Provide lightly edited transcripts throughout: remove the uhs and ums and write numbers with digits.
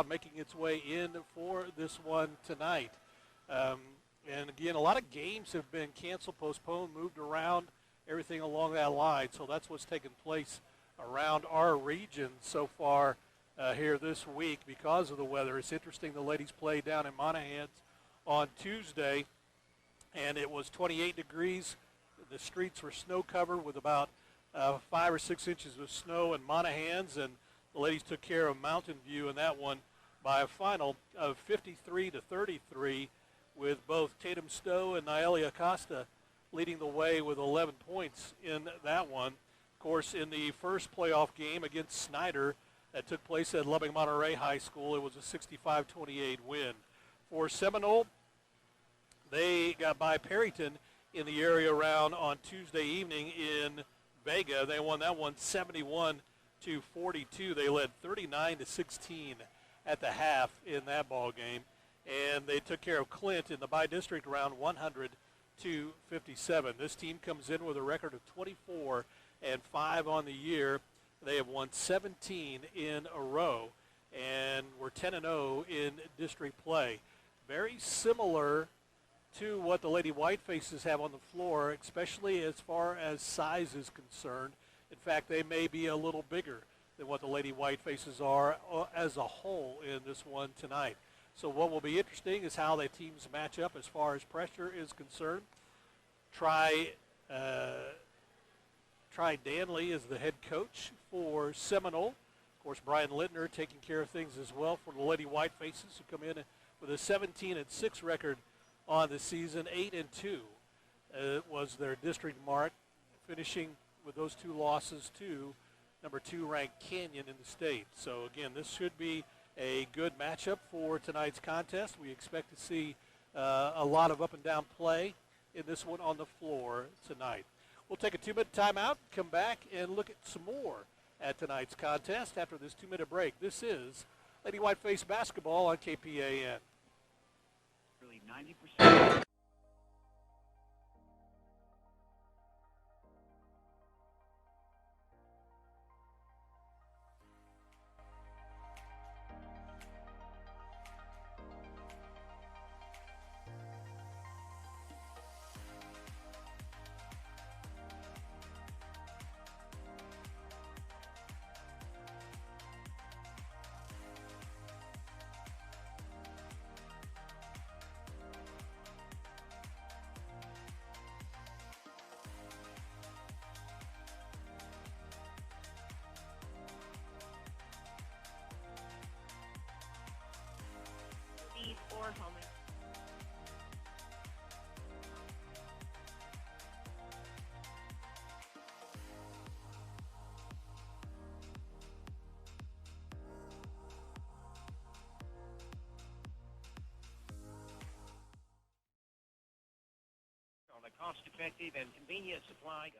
making its way in for this one tonight. And again, a lot of games have been canceled, postponed, moved around, everything along that line. So that's what's taken place around our region so far here this week because of the weather. It's interesting, the ladies played down in Monahans on Tuesday, and it was 28 degrees. The streets were snow covered with about 5 or 6 inches of snow in Monahans, and the ladies took care of Mountain View in that one by a final of 53-33, with both Tatum Stowe and Naeli Acosta leading the way with 11 points in that one. Of course, in the first playoff game against Snyder that took place at Lubbock Monterey High School, it was a 65-28 win. For Seminole, they got by Perryton in the area round on Tuesday evening in Vega. They won that one 71-42. They led 39-16 at the half in that ball game, and they took care of Clint in the by-district round 100-57. This team comes in with a record of 24-5 on the year. They have won 17 in a row, and we're 10-0 in district play. Very similar to what the Lady Whitefaces have on the floor, especially as far as size is concerned. In fact, they may be a little bigger than what the Lady Whitefaces are as a whole in this one tonight. So what will be interesting is how the teams match up as far as pressure is concerned. Try Danley as the head coach for Seminole. Of course, Brian Littner taking care of things as well for the Lady Whitefaces, who come in with a 17-6 record on the season. 8-2 was their district mark, finishing with those 2 losses to number 2 ranked Canyon in the state. So again, this should be a good matchup for tonight's contest. We expect to see a lot of up and down play in this one on the floor tonight. We'll take a 2-minute timeout, come back and look at some more at tonight's contest after this 2-minute break. This is Lady Whiteface basketball on KPAN. Really 90%. Or homing. On a cost-effective and convenient supply.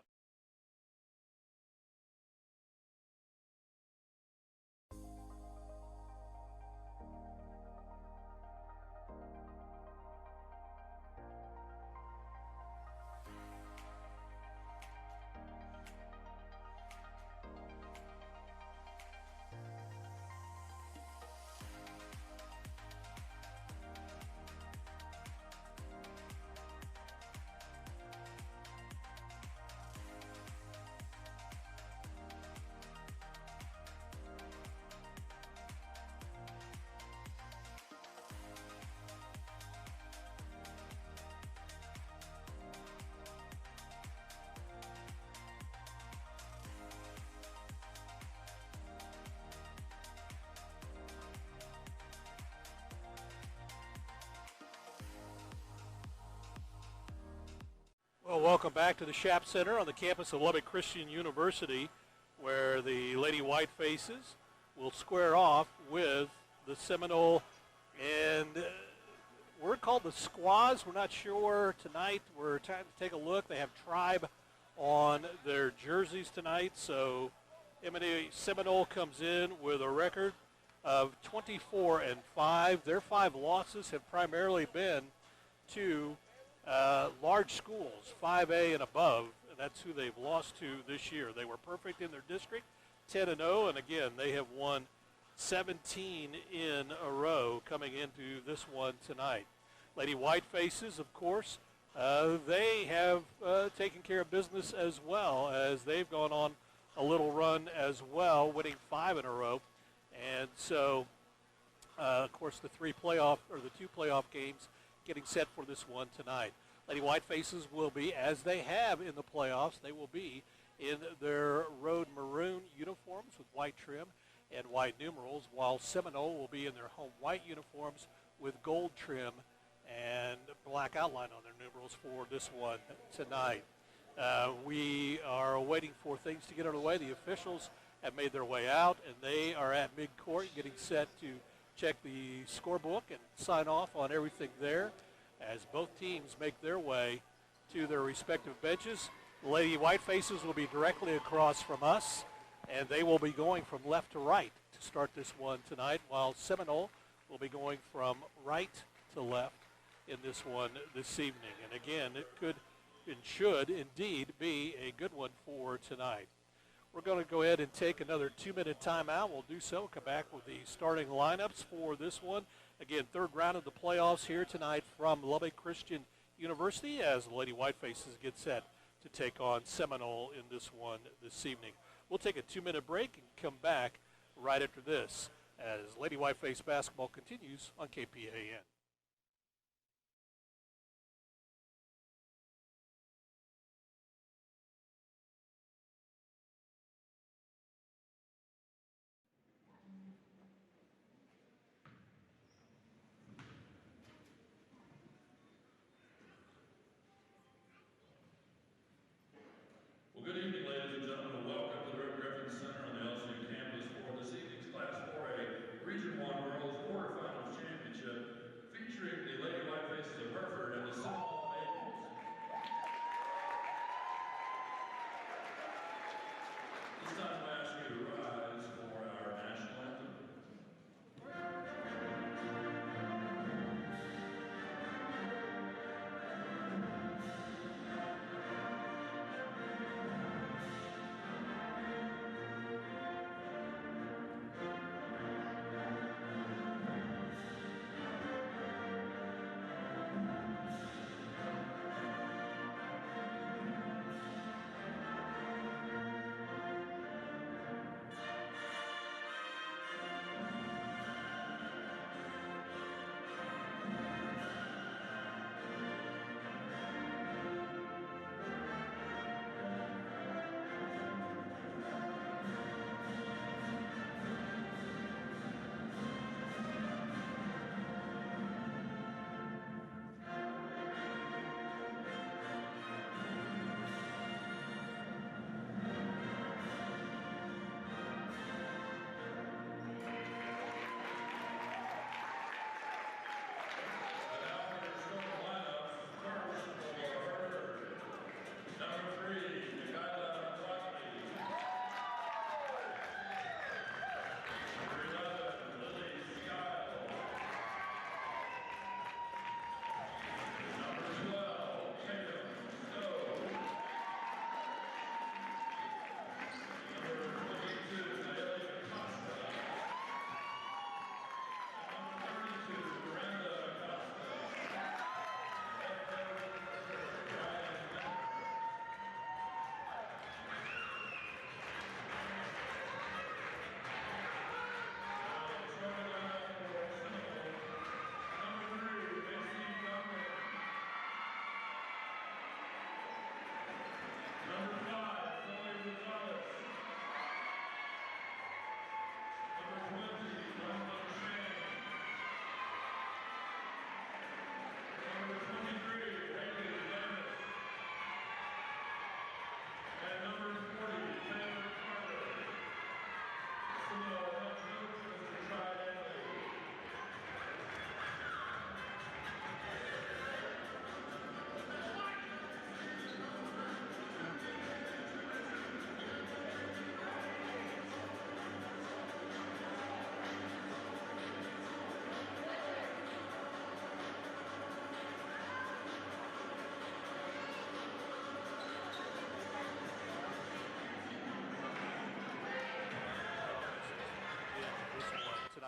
Well, welcome back to the Schaap Center on the campus of Lubbock Christian University, where the Lady Whitefaces will square off with the Seminole, and we're called the Squaws. We're not sure tonight. We're trying to take a look. They have Tribe on their jerseys tonight, so Seminole comes in with a record of 24-5. Their 5 losses have primarily been to large schools, 5A and above, and that's who they've lost to this year. They were perfect in their district, 10-0, and again, they have won 17 in a row coming into this one tonight. Lady Whitefaces, of course, they have taken care of business as well, as they've gone on a little run as well, winning 5 in a row. And so, of course, the two playoff games getting set for this one tonight. Lady Whitefaces will be, as they have in the playoffs, they will be in their road maroon uniforms with white trim and white numerals, while Seminole will be in their home white uniforms with gold trim and black outline on their numerals for this one tonight. We are waiting for things to get underway. The officials have made their way out, and they are at midcourt getting set to check the scorebook and sign off on everything there as both teams make their way to their respective benches. The Lady Whitefaces will be directly across from us, and they will be going from left to right to start this one tonight, while Seminole will be going from right to left in this one this evening. And again, it could and should indeed be a good one for tonight. We're going to go ahead and take another 2-minute timeout. We'll do so, come back with the starting lineups for this one. Again, third round of the playoffs here tonight from Lubbock Christian University as the Lady Whitefaces get set to take on Seminole in this one this evening. We'll take a 2-minute break and come back right after this as Lady Whiteface basketball continues on KPAN. Good evening, ladies and gentlemen, and welcome to the Rick Griffin Center on the LCU campus for this evening's Class 4A Region 1 Girls Quarterfinals Championship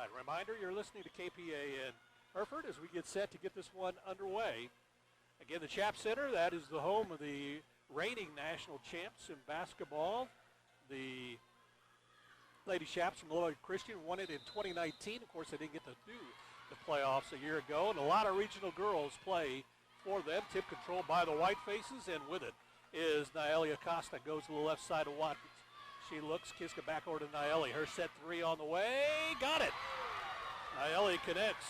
sideline. Reminder, you're listening to KPA in Hereford as we get set to get this one underway. Again, the Chap Center, that is the home of the reigning national champs in basketball. The Lady Chaps from Lubbock Christian won it in 2019. Of course, they didn't get to do the playoffs a year ago, and a lot of regional girls play for them. Tip controlled by the Whitefaces, and with it is Naeli Acosta. Goes to the left side of Watkins. She looks, Kiska back over to Naeli. Her set three on the way. Got it. Naeli connects.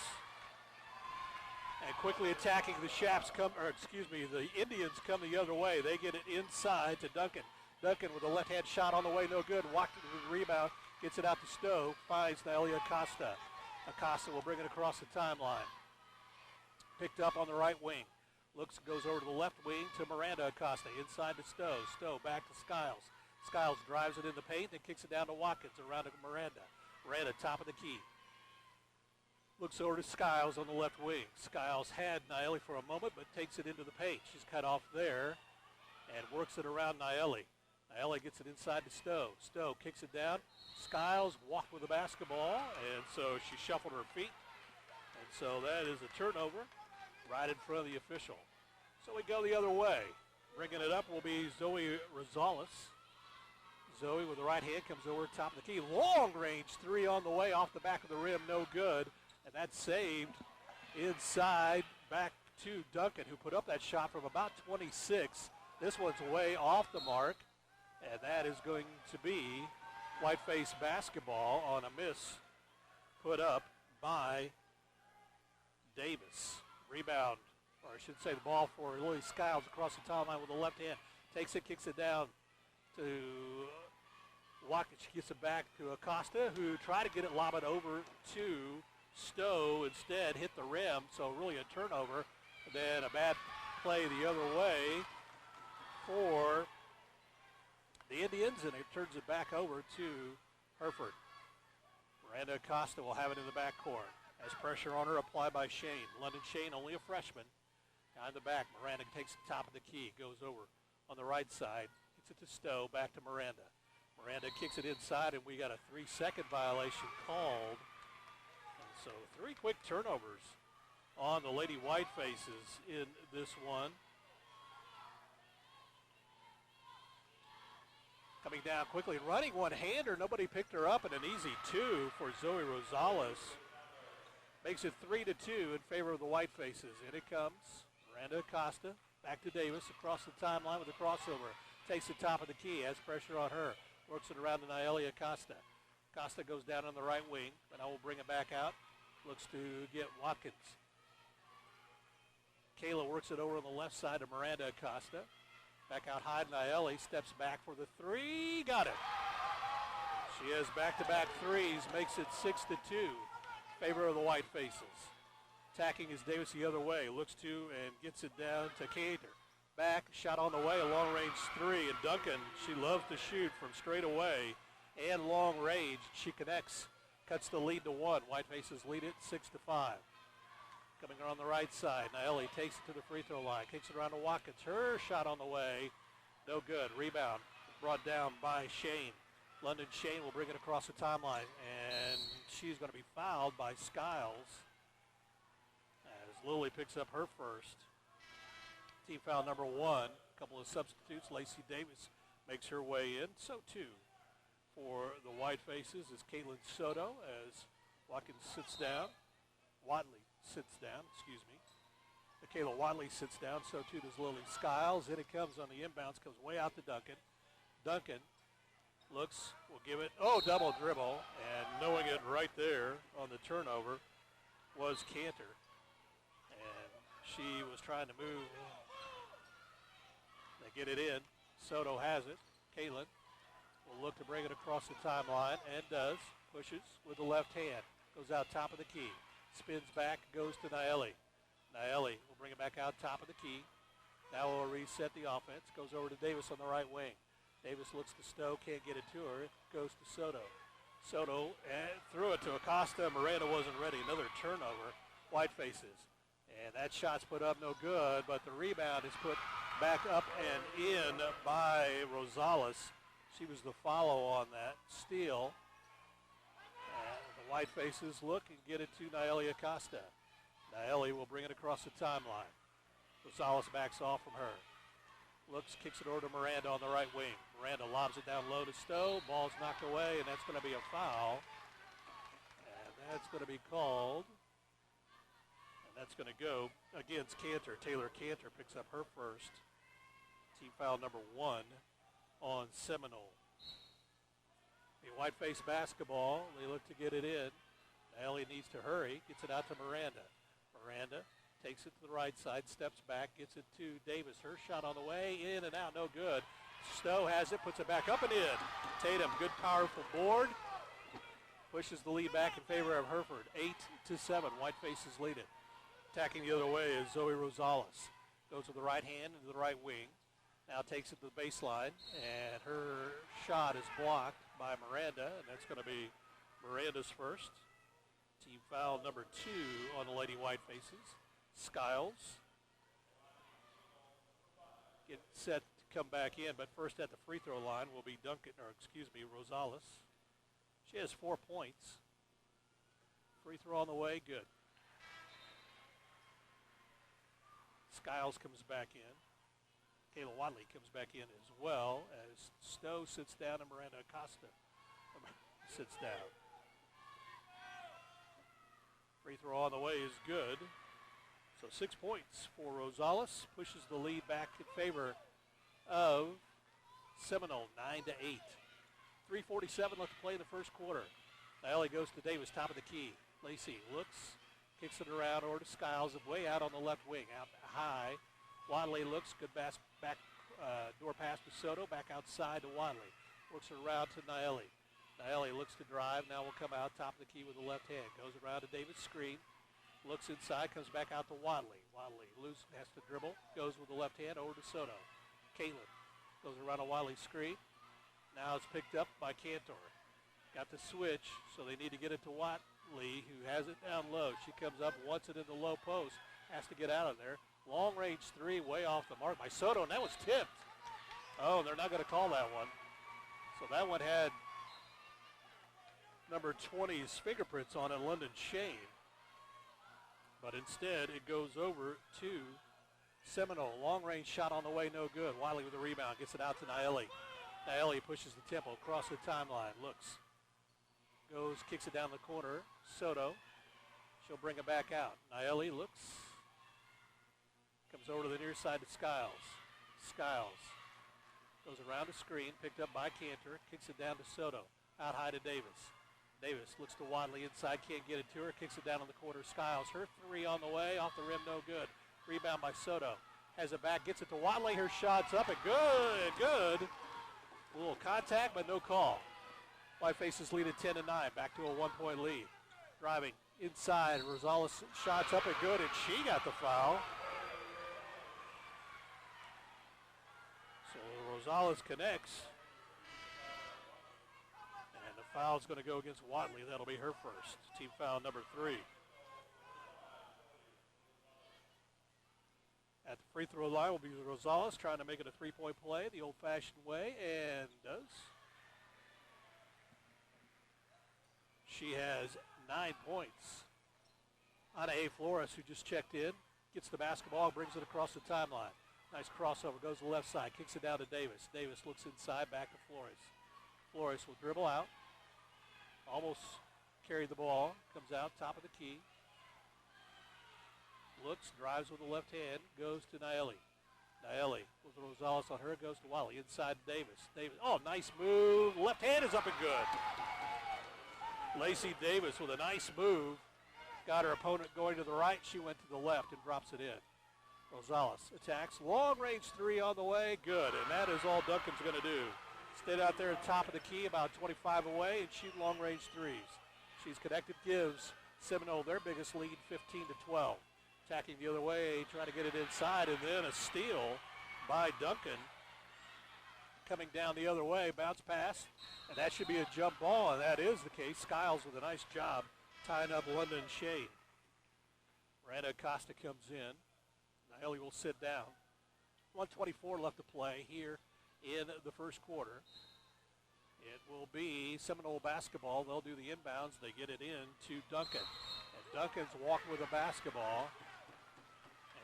And quickly attacking the Chaps the Indians come the other way. They get it inside to Duncan. Duncan with a left-hand shot on the way, no good. Watkins with the rebound, gets it out to Stowe, finds Naeli Acosta. Acosta will bring it across the timeline. Picked up on the right wing. Looks, goes over to the left wing to Miranda Acosta, inside to Stowe. Stowe back to Skiles. Skiles drives it in the paint and kicks it down to Watkins, around to Miranda. Miranda, top of the key. Looks over to Skiles on the left wing. Skiles had Naeli for a moment, but takes it into the paint. She's cut off there and works it around Naeli. Naeli gets it inside to Stowe. Stowe kicks it down. Skiles walked with the basketball, and so she shuffled her feet. And so that is a turnover right in front of the official. So we go the other way. Bringing it up will be Zoe Rosales. Zoe with the right hand comes over top of the key. Long range three on the way off the back of the rim, no good. And that's saved inside back to Duncan, who put up that shot from about 26. This one's way off the mark, and that is going to be Whiteface basketball on a miss put up by Davis. Rebound, or I should say the ball for Lily Skiles across the timeline with the left hand. Takes it, kicks it down to Watkins. She gets it back to Acosta, who tried to get it, lob it over to Stowe. Instead, hit the rim, so really a turnover. And then a bad play the other way for the Indians, and it turns it back over to Hereford. Miranda Acosta will have it in the backcourt. As pressure on her applied by Shane. London Shane, only a freshman. Behind the back, Miranda takes the top of the key, goes over on the right side, gets it to Stowe, back to Miranda. Miranda kicks it inside, and we got a 3-second violation called. And so 3 quick turnovers on the Lady Whitefaces in this one. Coming down quickly, running one-hander. Nobody picked her up, and an easy two for Zoe Rosales. Makes it 3-2 in favor of the Whitefaces. In it comes Miranda Acosta. Back to Davis across the timeline with a crossover. Takes the top of the key, has pressure on her. Works it around to Naeli Acosta. Acosta goes down on the right wing, but I will bring it back out. Looks to get Watkins. Kayla works it over on the left side of Miranda Acosta. Back out high, Naeli steps back for the three. Got it. She has back-to-back threes, makes it 6-2. Favor of the Whitefaces. Attacking is Davis the other way. Looks to and gets it down to Cater. Back, shot on the way, a long-range three. And Duncan, she loves to shoot from straight away and long range. She connects, cuts the lead to 1. Whitefaces lead it 6-5. Coming on the right side, Naeli takes it to the free throw line. Kicks it around to Watkins. Her shot on the way, no good. Rebound brought down by Shane. London Shane will bring it across the timeline, and she's going to be fouled by Skiles as Lily picks up her first. Team foul number 1. A couple of substitutes. Lacey Davis makes her way in. So too for the Whitefaces is Caitlin Soto as Watkins sits down. Watley sits down, excuse me. Michaela Watley sits down, so too does Lily Skiles. In it comes on the inbounds, comes way out to Duncan. Duncan looks, will give it, double dribble, and knowing it right there on the turnover was Cantor. And she was trying to move. They get it in. Soto has it. Caitlin will look to bring it across the timeline, and does. Pushes with the left hand. Goes out top of the key. Spins back, goes to Naeli. Naeli will bring it back out top of the key. Now we'll reset the offense. Goes over to Davis on the right wing. Davis looks to Stowe, can't get it to her. It goes to Soto. Soto threw it to Acosta. Miranda wasn't ready. Another turnover. Whitefaces. And that shot's put up no good, but the rebound is put back up and in by Rosales. She was the follow on that steal. The Whitefaces look and get it to Naeli Acosta. Naeli will bring it across the timeline. Rosales backs off from her. Looks, kicks it over to Miranda on the right wing. Miranda lobs it down low to Stowe. Ball's knocked away, and that's going to be a foul. And that's going to be called. And that's going to go against Cantor. Taylor Cantor picks up her first. Team foul number 1 on Seminole. A Whiteface basketball. They look to get it in. Naeli needs to hurry. Gets it out to Miranda. Miranda takes it to the right side, steps back, gets it to Davis. Her shot on the way, in and out, no good. Stowe has it, puts it back up and in. Tatum, good powerful board. Pushes the lead back in favor of Hereford. 8-7, Whitefaces lead it. Attacking the other way is Zoe Rosales. Goes with the right hand into the right wing. Now takes it to the baseline, and her shot is blocked by Miranda, and that's going to be Miranda's first. Team foul number 2 on the Lady Whitefaces. Skiles get set to come back in, but first at the free throw line will be Rosales. She has 4 points. Free throw on the way, good. Skiles comes back in. Kayla Wadley comes back in as well as Stowe sits down and Miranda Acosta sits down. Free throw on the way is good. So 6 points for Rosales. Pushes the lead back in favor of Seminole, 9-8. 3:47 left to play in the first quarter. Naeli goes to Davis, top of the key. Lacey looks, kicks it around over to Skiles, way out on the left wing, out high. Wadley looks, good back door pass to Soto, back outside to Wadley. Works it around to Naeli. Naeli looks to drive, now will come out top of the key with the left hand. Goes around to Davis' screen, looks inside, comes back out to Wadley. Wadley loose, has to dribble, goes with the left hand over to Soto. Caitlin goes around a Wadley screen. Now it's picked up by Cantor. Got the switch, so they need to get it to Wadley, who has it down low. She comes up, wants it in the low post, has to get out of there. Long range 3, way off the mark by Soto, and that was tipped. Oh, they're not going to call that one. So that one had number 20's fingerprints on it, London Shane. But instead, it goes over to Seminole. Long range shot on the way, no good. Wiley with the rebound, gets it out to Naeli. Naeli pushes the tempo across the timeline, looks, goes, kicks it down the corner. Soto, she'll bring it back out. Naeli looks, comes over to the near side to Skiles. Skiles goes around the screen, picked up by Cantor, kicks it down to Soto. Out high to Davis. Davis looks to Wadley inside, can't get it to her, kicks it down in the corner. Skiles, her 3 on the way, off the rim, no good. Rebound by Soto. Has it back, gets it to Wadley, her shot's up and good, good. A little contact, but no call. Whitefaces lead at 10-9, back to a 1-point lead. Driving inside, Rosales shots up and good, and she got the foul. So Rosales connects. And the foul's going to go against Wadley. That'll be her first. Team foul number 3. At the free throw line will be Rosales trying to make it a 3-point play the old-fashioned way, and does. She has 9 points. Ana A. Flores, who just checked in, gets the basketball, brings it across the timeline. Nice crossover, goes to the left side, kicks it down to Davis. Davis looks inside, back to Flores. Flores will dribble out, almost carried the ball, comes out, top of the key. Looks, drives with the left hand, goes to Naeli. Naeli with Rosales on her, goes to Wiley. Inside Davis. Davis, oh, nice move. Left hand is up and good. Lacey Davis with a nice move. Got her opponent going to the right. She went to the left and drops it in. Rosales attacks. Long range 3 on the way. Good. And that is all Duncan's going to do. Stayed out there at top of the key, about 25 away, and shoot long range 3s. She's connected, gives Seminole their biggest lead, 15-12. Attacking the other way, trying to get it inside, and then a steal by Duncan. Coming down the other way, bounce pass, and that should be a jump ball, and that is the case. Skiles with a nice job tying up London Shade. Miranda Acosta comes in. Naeli will sit down. 1:24 left to play here in the first quarter. It will be Seminole basketball. They'll do the inbounds. They get it in to Duncan. And Duncan's walking with a basketball.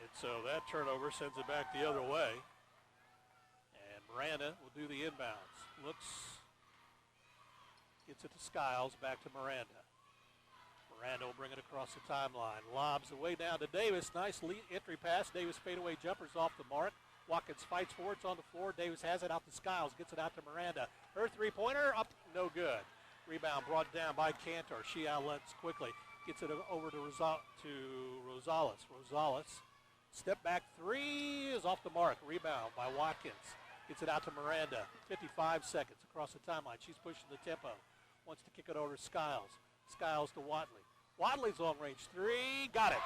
And so that turnover sends it back the other way. And Miranda will do the inbounds. Looks, gets it to Skiles, back to Miranda. Miranda will bring it across the timeline. Lobs away down to Davis. Nice entry pass. Davis fadeaway jumpers off the mark. Watkins fights for it. It's on the floor. Davis has it out to Skiles. Gets it out to Miranda. Her three-pointer up, no good. Rebound brought down by Cantor. She outlets quickly. Gets it over to Rosales. Rosales, step back three is off the mark. Rebound by Watkins. Gets it out to Miranda. 55 seconds across the timeline. She's pushing the tempo. Wants to kick it over to Skiles. Skiles to Watley. Watley's long range three. Got it.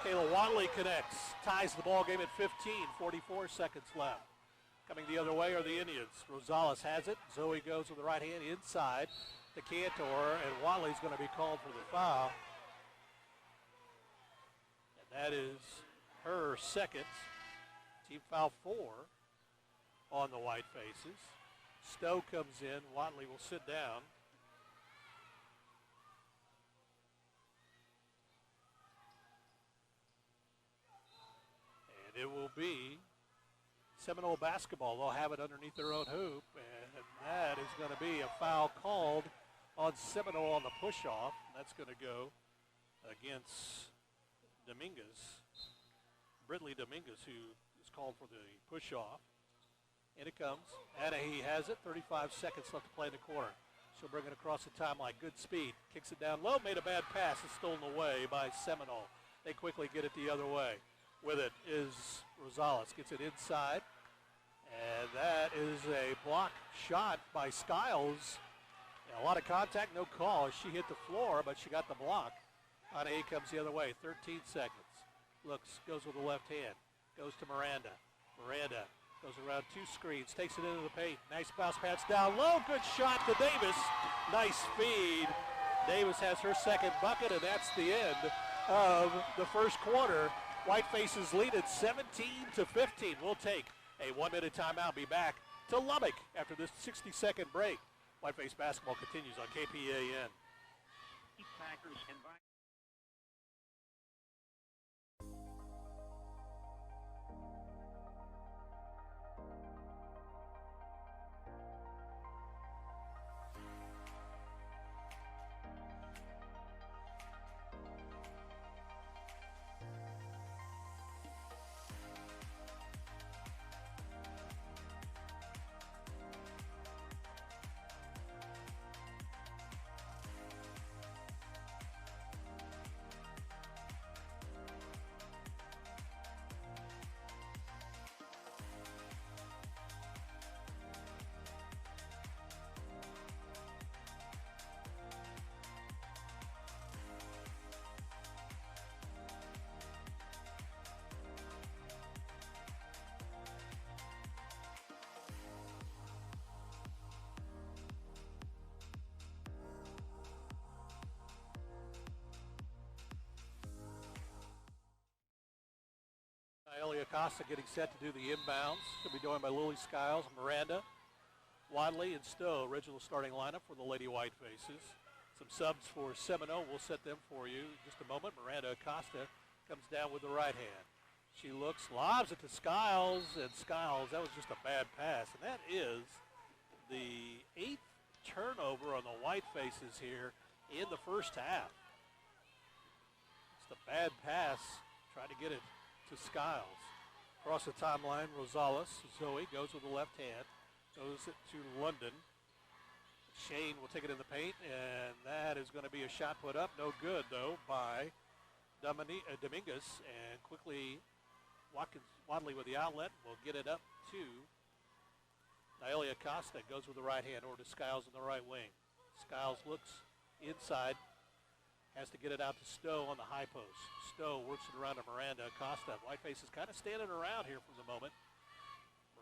Kayla Watley connects. Ties the ball game at 15. 44 seconds left. Coming the other way are the Indians. Rosales has it. Zoe goes with the right hand inside to Cantor, and Watley's going to be called for the foul. And that is her second. Team foul 4 on the Whitefaces. Stowe comes in. Watley will sit down. And it will be Seminole basketball. They'll have it underneath their own hoop, and that is going to be a foul called on Seminole on the push-off. That's going to go against Dominguez, Brittany Dominguez, who is called for the push-off. In it comes. Anahe has it. 35 seconds left to play in the quarter. She'll bring it across the timeline. Good speed. Kicks it down low. Made a bad pass. It's stolen away by Seminole. They quickly get it the other way. With it is Rosales. Gets it inside. And that is a block shot by Skiles. A lot of contact, no call. She hit the floor, but she got the block. Anahe comes the other way. 13 seconds. Looks, goes with the left hand. Goes to Miranda. Miranda goes around two screens, takes it into the paint. Nice bounce pass down low. Good shot to Davis. Nice feed. Davis has her second bucket, and that's the end of the first quarter. Whitefaces lead at 17-15. We'll take a 1-minute timeout. Be back to Lubbock after this 60-second break. Whiteface basketball continues on KPAN. Packers and Elia Costa getting set to do the inbounds. She'll be joined by Lily Skiles, Miranda, Wadley, and Stowe. Original starting lineup for the Lady Whitefaces. Some subs for Seminole. We'll set them for you in just a moment. Miranda Acosta comes down with the right hand. She looks, lobs it to Skiles, and Skiles, that was just a bad pass. And that is the 8th turnover on the Whitefaces here in the first half. It's the bad pass, trying to get it to Skiles. Across the timeline, Rosales. Zoe goes with the left hand. Goes it to London. Shane will take it in the paint, and that is going to be a shot put up. No good, though, by Dominguez. And quickly, Wadley with the outlet will get it up to Naelia Costa. Goes with the right hand over to Skiles in the right wing. Skiles looks inside. Has to get it out to Stowe on the high post. Stowe works it around to Miranda Acosta. Whiteface is kind of standing around here for the moment.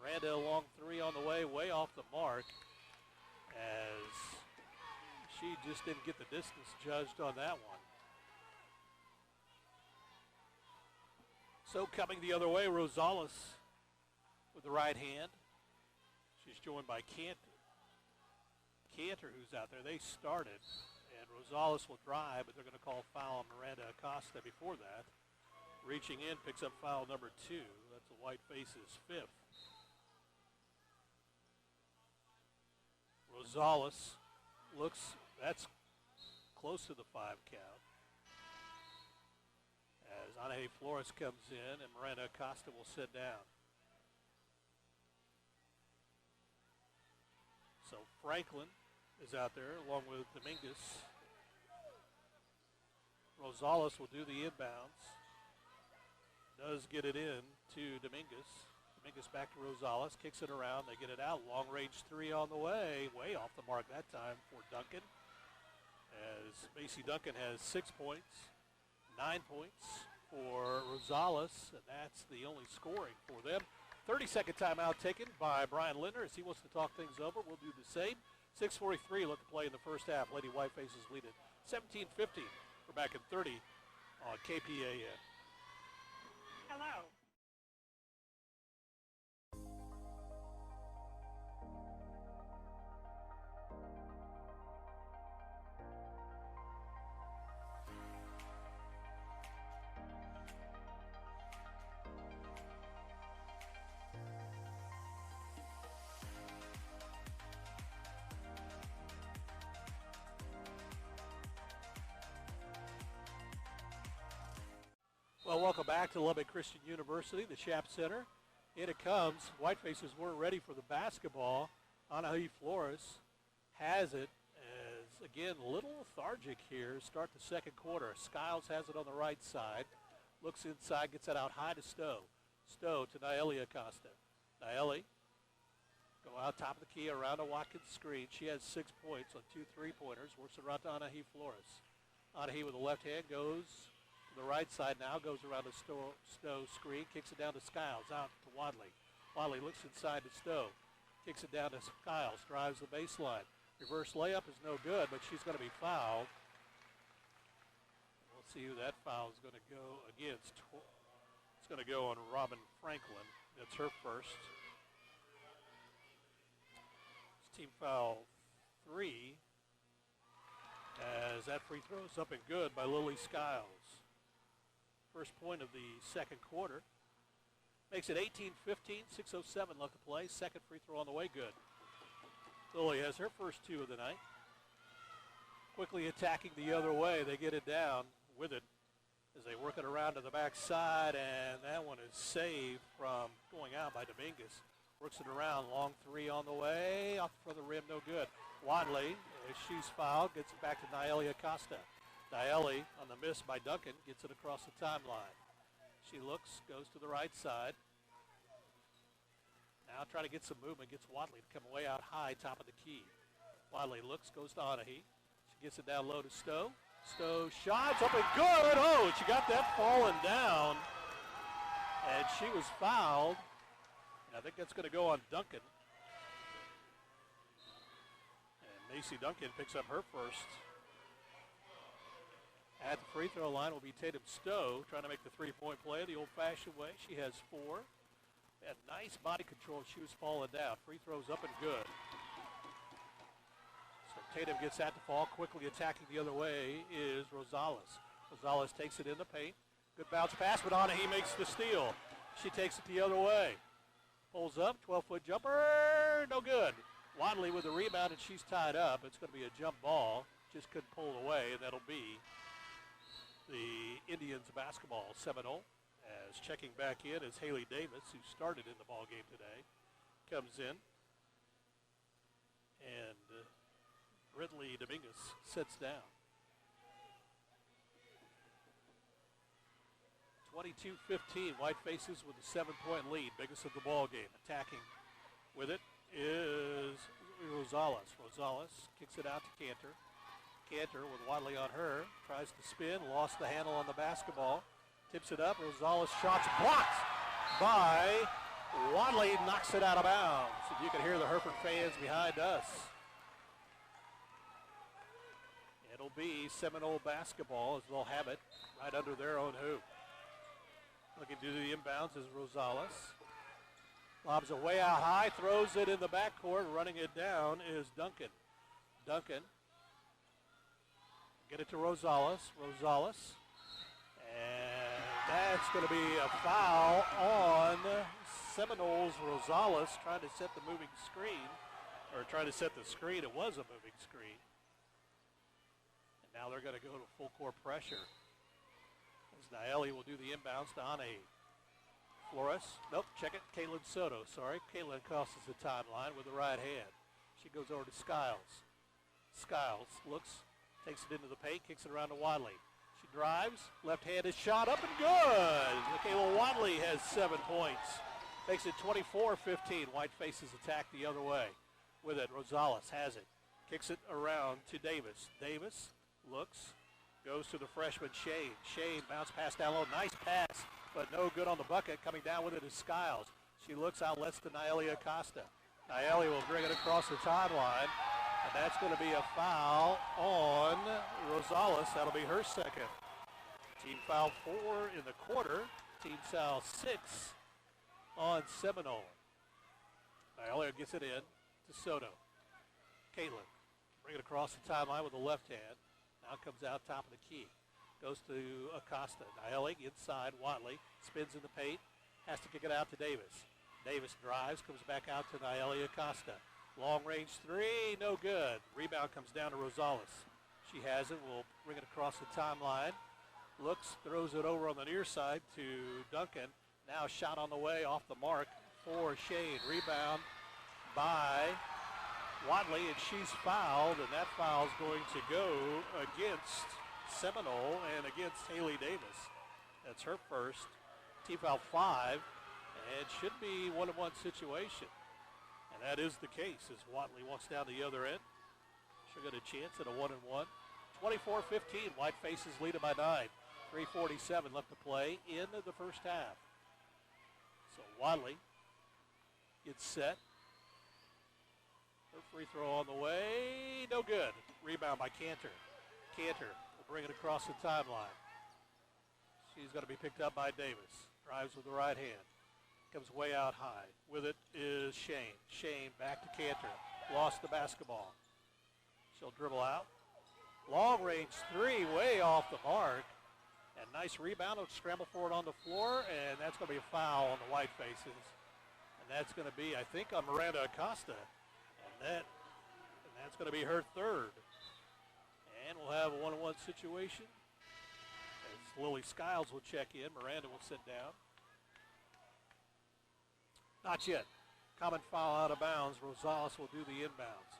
Miranda long three on the way off the mark, as she just didn't get the distance judged on that one. So coming the other way, Rosales with the right hand. She's joined by Cantor. Cantor who's out there. They started, and Rosales will drive, but they're going to call foul on Miranda Acosta before that. Reaching in, picks up foul number 2. That's the Whitefaces' 5th. Rosales looks, that's close to the 5 count. As Anahe Flores comes in, and Miranda Acosta will sit down. So Franklin is out there along with Dominguez. Rosales will do the inbounds. Does get it in to Dominguez. Dominguez back to Rosales, kicks it around. They get it out. Long range 3 on the way. Way off the mark that time for Duncan. As Macy Duncan has 6 points, 9 points for Rosales, and that's the only scoring for them. 30-second timeout taken by Brian Lindner as he wants to talk things over. We'll do the same. 6:43 left to play in the first half. Lady Whitefaces lead it 17-15. We're back in 30 on KPAN. Hello. Well, welcome back to Lubbock Christian University, the Schaap Center. In it comes. Whitefaces weren't ready for the basketball. Anahe Flores has it as, again, a little lethargic here. Start the second quarter. Skiles has it on the right side. Looks inside, gets it out high to Stowe. Stowe to Naeli Acosta. Naeli go out top of the key around a Watkins screen. She has 6 points on 2 3-pointers. Works it around to Anahe Flores. Anahe with the left hand goes to the right side now, goes around the Stowe screen, kicks it down to Skiles, out to Wadley. Wadley looks inside to Stowe, kicks it down to Skiles, drives the baseline. Reverse layup is no good, but she's going to be fouled. We'll see who that foul is going to go against. It's going to go on Robin Franklin. That's her first. It's team foul 3, as that free throw is up and good by Lily Skiles. First point of the second quarter. Makes it 18-15, 6:07 left to play. Second free throw on the way, good. Lily has her first 2 of the night. Quickly attacking the other way. They get it down with it as they work it around to the backside, and that one is saved from going out by Dominguez. Works it around, long 3 on the way. Off the front of the rim, no good. Wadley, as she's fouled, gets it back to Naeli Acosta. Naeli on the miss by Duncan, gets it across the timeline. She looks, goes to the right side. Now trying to get some movement, gets Wadley to come way out high, top of the key. Wadley looks, goes to Anahe. She gets it down low to Stowe. Stowe shots up and good. Oh, she got that falling down. And she was fouled. And I think that's going to go on Duncan. And Macy Duncan picks up her first. At the free throw line will be Tatum Stowe, trying to make the 3-point play the old-fashioned way. She has 4. Had nice body control. She was falling down. Free throws up and good. So Tatum gets that to fall. Quickly attacking the other way is Rosales. Rosales takes it in the paint. Good bounce pass, but Anahe makes the steal. She takes it the other way. Pulls up, 12-foot jumper, no good. Wadley with the rebound, and she's tied up. It's going to be a jump ball. Just couldn't pull it away, and that'll be the Indians basketball. Seminole, as checking back in, is Haley Davis, who started in the ball game today, comes in, and Ridley Dominguez sits down. 22-15, Whitefaces with a 7-point lead, biggest of the ball game. Attacking with it is Rosales. Rosales kicks it out to Cantor. Cantor with Wadley on her, tries to spin, lost the handle on the basketball, tips it up. Rosales shots blocked by Wadley, knocks it out of bounds. And you can hear the Hereford fans behind us. It'll be Seminole basketball as they'll have it right under their own hoop. Looking to do the inbounds is Rosales. Lobs it way out high, throws it in the backcourt. Running it down is Duncan. Duncan. Get it to Rosales. Rosales. And that's going to be a foul on Seminoles. Rosales trying to set the moving screen, or trying to set the screen. It was a moving screen. And now they're going to go to full court pressure. As Naeli will do the inbounds to Anahe. Flores. Nope, check it. Caitlin Soto, sorry. Caitlin crosses the timeline with the right hand. She goes over to Skiles. Skiles looks, takes it into the paint, kicks it around to Wadley. She drives, left-handed shot up and good. Michaela Wadley has 7 points. Makes it 24-15. Whitefaces attack the other way. With it, Rosales has it. Kicks it around to Davis. Davis looks, goes to the freshman Shane. Shane bounce pass down low. Nice pass, but no good on the bucket. Coming down with it is Skiles. She looks out, lets to Naeli Acosta. Naeli will bring it across the timeline, and that's going to be a foul on Rosales. That'll be her second. Team foul 4 in the quarter. Team foul 6 on Seminole. Naeli gets it in to Soto. Caitlin, bring it across the timeline with the left hand. Now comes out top of the key. Goes to Acosta. Naeli inside. Watley spins in the paint. Has to kick it out to Davis. Davis drives, comes back out to Naeli Acosta. Long range three, no good. Rebound comes down to Rosales. She has it, will bring it across the timeline. Looks, throws it over on the near side to Duncan. Now shot on the way, off the mark for Shane. Rebound by Wadley, and she's fouled, and that foul is going to go against Seminole and against Haley Davis. That's her first. Team foul 5, and should be 1-on-1 situation. And that is the case as Watley walks down the other end. She'll get a chance at a 1-on-1. 24-15, Whitefaces lead it by 9. 3:47 left to play in the first half. So Watley gets set. Her free throw on the way, no good. Rebound by Cantor. Cantor will bring it across the timeline. She's going to be picked up by Davis. Drives with the right hand. Comes way out high. With it is Shane. Shane back to Cantor. Lost the basketball. She'll dribble out. Long range three, way off the mark. And nice rebound. Will scramble for it on the floor, and that's going to be a foul on the Whitefaces. And that's going to be, I think, on Miranda Acosta. And that's going to be her third. And we'll have a 1-on-1 situation. As Lily Skiles will check in. Miranda will sit down. Not yet. Common foul out of bounds. Rosales will do the inbounds.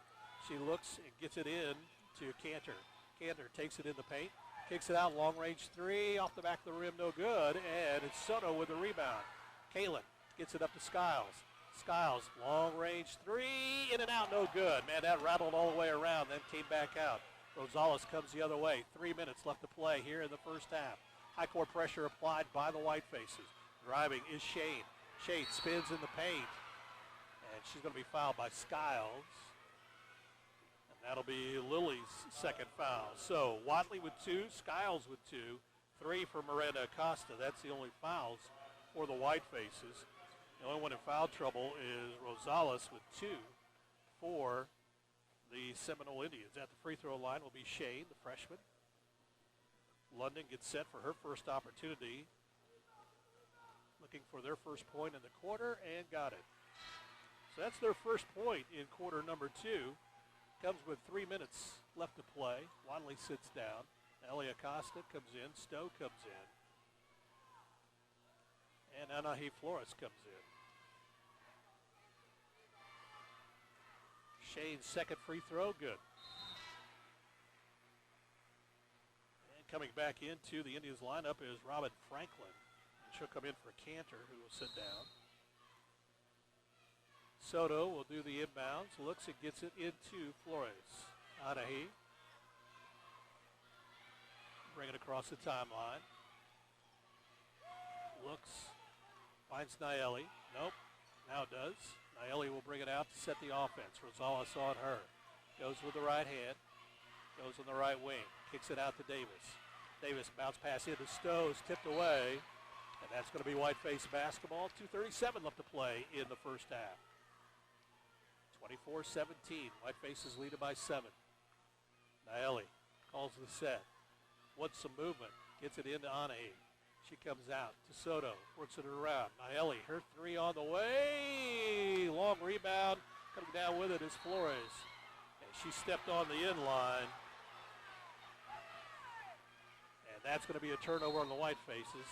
She looks and gets it in to Cantor. Cantor takes it in the paint. Kicks it out, long range three, off the back of the rim, no good. And it's Soto with the rebound. Caitlin gets it up to Skiles. Skiles, long range three, in and out, no good. Man, that rattled all the way around, then came back out. Rosales comes the other way. 3 minutes left to play here in the first half. High court pressure applied by the Whitefaces. Driving is Shane. Shane spins in the paint. And she's going to be fouled by Skiles. And that'll be Lily's second foul. So Watley with 2, Skiles with 2, 3 for Miranda Acosta. That's the only fouls for the Whitefaces. The only one in foul trouble is Rosales with 2 for the Seminole Indians. At the free throw line will be Shane, the freshman. London gets set for her first opportunity. Looking for their first point in the quarter, and got it. So that's their first point in quarter number 2. Comes with 3 minutes left to play. Wadley sits down. Elia Acosta comes in. Stowe comes in. And Anahe Flores comes in. Shane's second free throw, good. And coming back into the Indians lineup is Robin Franklin. She'll come in for Cantor, who will sit down. Soto will do the inbounds, looks and gets it into Flores. Anahe. Bring it across the timeline. Looks, finds Naeli. Nope, now does. Naeli will bring it out to set the offense. Rosales on her. Goes with the right hand. Goes on the right wing. Kicks it out to Davis. Davis bounce pass into Stowe's, tipped away. And that's going to be Whiteface basketball. 2:37 left to play in the first half. 24-17. Whitefaces lead it by 7. Naeli calls the set. Wants some movement. Gets it into Anahe. She comes out to Soto. Works it around. Naeli, her three on the way. Long rebound. Coming down with it is Flores. And she stepped on the in line. And that's going to be a turnover on the Whitefaces.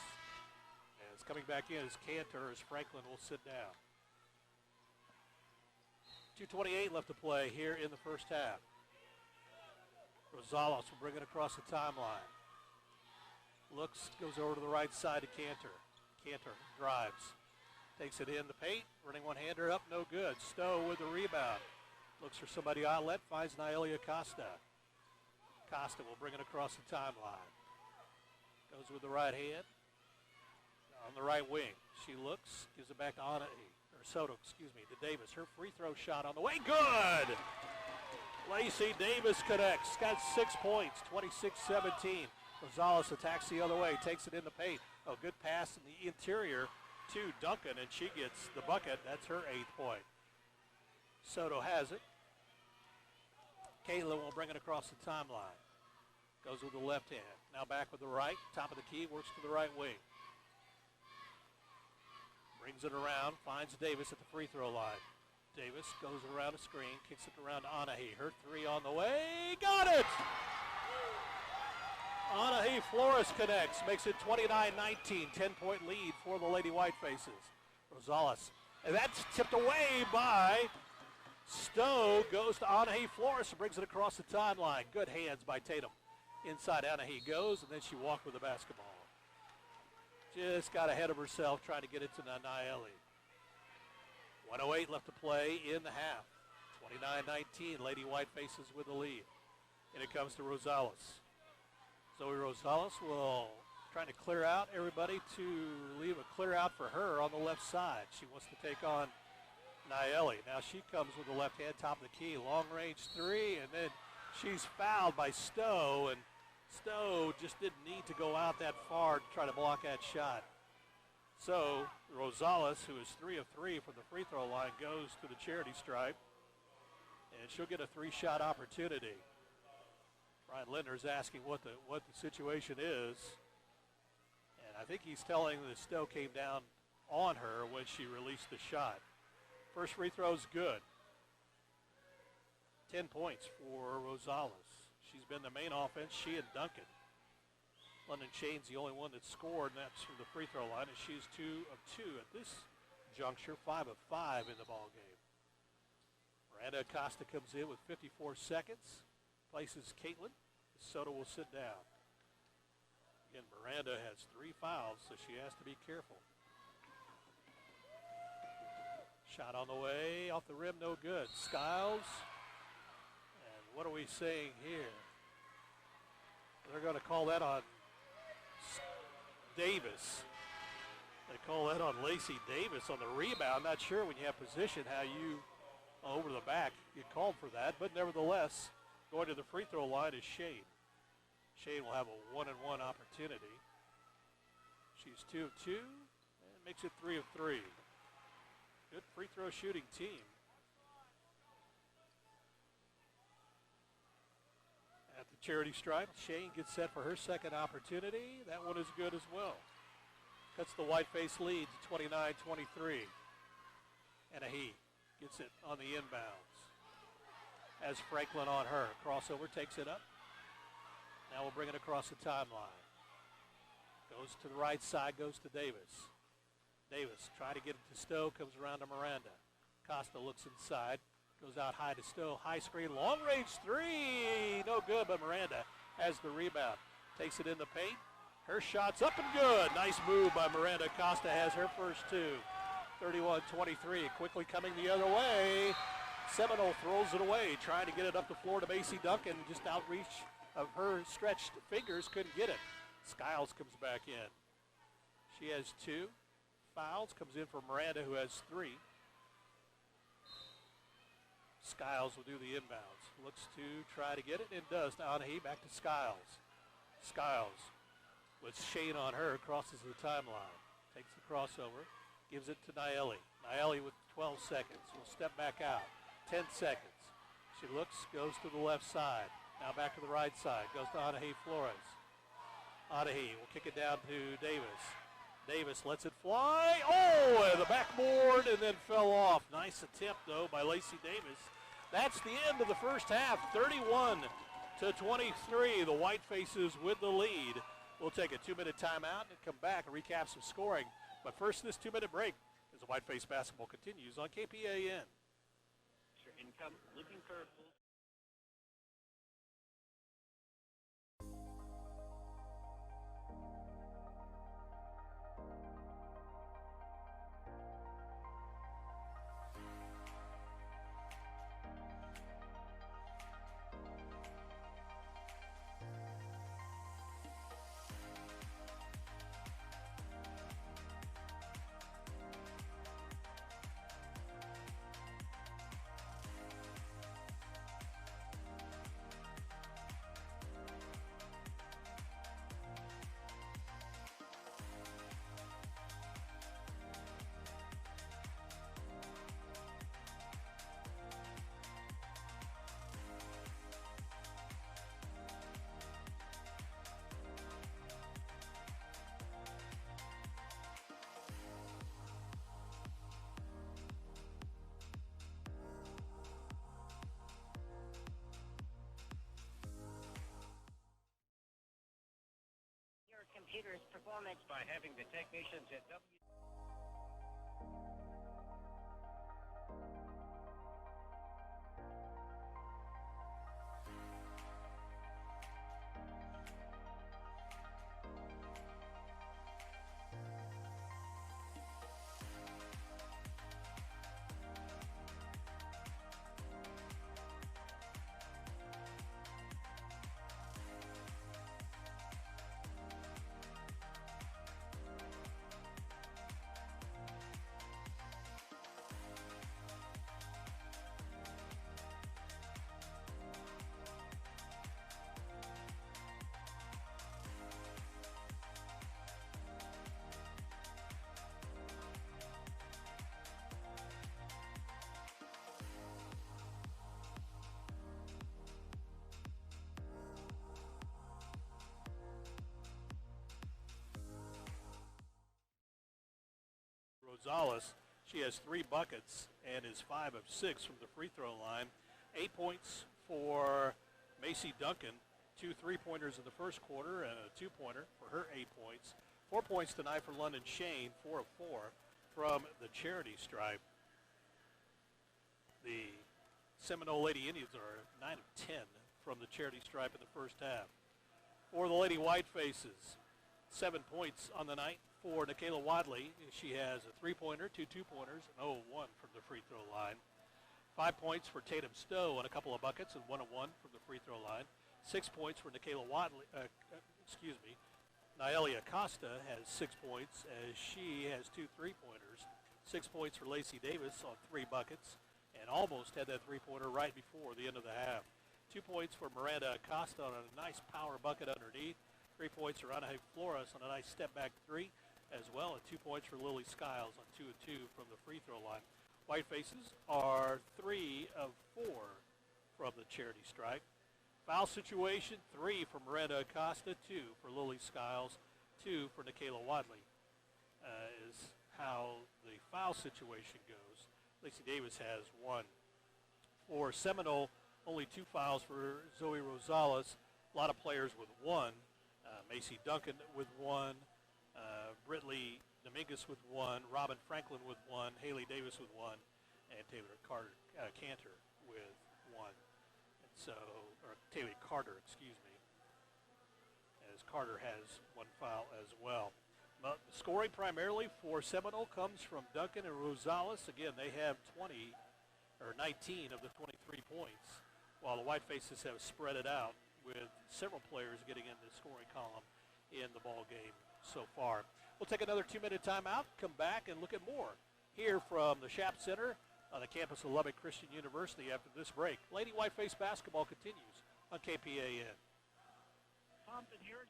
And it's coming back in as Cantor, as Franklin will sit down. 2:28 left to play here in the first half. Rosales will bring it across the timeline. Looks, goes over to the right side to Cantor. Cantor drives. Takes it in the paint. Running one-hander up, no good. Stowe with the rebound. Looks for somebody outlet, finds Naeli Acosta. Acosta will bring it across the timeline. Goes with the right hand. On the right wing. She looks, gives it back to Soto, to Davis. Her free throw shot on the way, good! Lacey Davis connects, got 6 points, 26-17. Rosales attacks the other way, takes it in the paint. A good pass in the interior to Duncan, and she gets the bucket. That's her 8th point. Soto has it. Caitlin will bring it across the timeline. Goes with the left hand. Now back with the right, top of the key, works to the right wing. Brings it around, finds Davis at the free throw line. Davis goes around a screen, kicks it around to Anahe. Her three on the way, got it! Anahe Flores connects, makes it 29-19, 10-point lead for the Lady Whitefaces. Rosales, and that's tipped away by Stowe, goes to Anahe Flores and brings it across the timeline. Good hands by Tatum. Inside Anahe goes, and then she walked with the basketball. Just got ahead of herself trying to get it to Naeli. 1:08 left to play in the half. 29-19, Lady Whitefaces with the lead. And it comes to Rosales. Zoe Rosales will try to clear out everybody to leave a clear out for her on the left side. She wants to take on Naeli. Now she comes with the left hand, top of the key, long range three, and then she's fouled by Stowe, and Stowe just didn't need to go out that far to try to block that shot. So Rosales, who is 3 of 3 from the free throw line, goes to the charity stripe, and she'll get a 3-shot opportunity. Brian Linder's asking what the situation is, and I think he's telling that Stowe came down on her when she released the shot. First free throw's good. 10 points for Rosales. She's been the main offense, she and Duncan. London Shane's the only one that scored, and that's from the free throw line, and she's 2 of 2 at this juncture, 5 of 5 in the ball game. Miranda Acosta comes in with 54 seconds, places Caitlin. Soto will sit down. Again, Miranda has 3 fouls, so she has to be careful. Shot on the way, off the rim, no good. Skiles. What are we saying here? They're going to call that on Davis. They call that on Lacey Davis on the rebound. Not sure when you have position how you, over the back, you called for that. But nevertheless, going to the free throw line is Shane. Shane will have a 1-and-1 opportunity. She's 2 of 2 and makes it 3 of 3. Good free throw shooting team. At the charity stripe, Shane gets set for her second opportunity. That one is good as well. Cuts the Whiteface lead to 29-23. Anahe gets it on the inbounds. Has Franklin on her. Crossover, takes it up. Now we'll bring it across the timeline. Goes to the right side, goes to Davis. Davis trying to get it to Stowe, comes around to Miranda. Costa looks inside. Goes out high to Stowe, high screen, long range three, no good, but Miranda has the rebound. Takes it in the paint, her shot's up and good. Nice move by Miranda. Costa has her first 2. 31-23, quickly coming the other way. Seminole throws it away, trying to get it up the floor to Macy Duncan, just outreach of her stretched fingers, couldn't get it. Skiles comes back in. She has 2 fouls, comes in for Miranda, who has 3. Skiles will do the inbounds. Looks to try to get it, and does. Now Anahe back to Skiles. Skiles with Shane on her, crosses the timeline. Takes the crossover, gives it to Naeli. Naeli with 12 seconds. Will step back out. 10 seconds. She looks, goes to the left side. Now back to the right side. Goes to Anahe Flores. Anahe will kick it down to Davis. Davis lets it fly. Oh, and the backboard and then fell off. Nice attempt, though, by Lacey Davis. That's the end of the first half, 31-23. The Whitefaces with the lead. We'll take a 2-minute timeout and come back and recap some scoring. But first, this 2-minute break as the Whiteface basketball continues on KPAN. Income looking for a full. Computer's performance By having the technicians at W. Rosales, she has 3 buckets and is 5 of 6 from the free throw line. 8 points for Macy Duncan, 2 3-pointers in the first quarter and a 2-pointer for her 8 points. 4 points tonight for London Shane, 4 of 4 from the charity stripe. The Seminole Lady Indians are 9 of 10 from the charity stripe in the first half. For the Lady Whitefaces, 7 points on the night for Nikayla Wadley. She has a 3-pointer, 2 2-pointers, and 0 of 1 from the free throw line. 5 points for Tatum Stowe and a couple of buckets and 1 of 1 from the free throw line. 6 points for Nikayla Wadley. Naelia Costa has 6 points as she has 2 3-pointers. 6 points for Lacey Davis on 3 buckets and almost had that 3-pointer right before the end of the half. 2 points for Miranda Acosta on a nice power bucket underneath. 3 points for Anahe Flores on a nice step-back 3 as well, and 2 points for Lily Skiles on 2 of 2 from the free throw line. Whitefaces are 3 of 4 from the charity stripe. Foul situation, 3 for Miranda Acosta, 2 for Lily Skiles, 2 for Nikayla Wadley is how the foul situation goes. Lacey Davis has 1. For Seminole, only 2 fouls for Zoe Rosales. A lot of players with 1. Macy Duncan with 1. Britley Dominguez with 1. Robin Franklin with 1. Haley Davis with 1. And Taylor Cantor with 1. And so, or Taylor Carter, excuse me, as Carter has 1 foul as well. But the scoring primarily for Seminole comes from Duncan and Rosales. Again, they have 19 of the 23 points, while the Whitefaces have spread it out with several players getting in the scoring column in the ball game so far. We'll take another 2-minute timeout, come back and look at more here from the Schaap Center on the campus of Lubbock Christian University after this break. Lady Whiteface basketball continues on KPAN. Thompson here.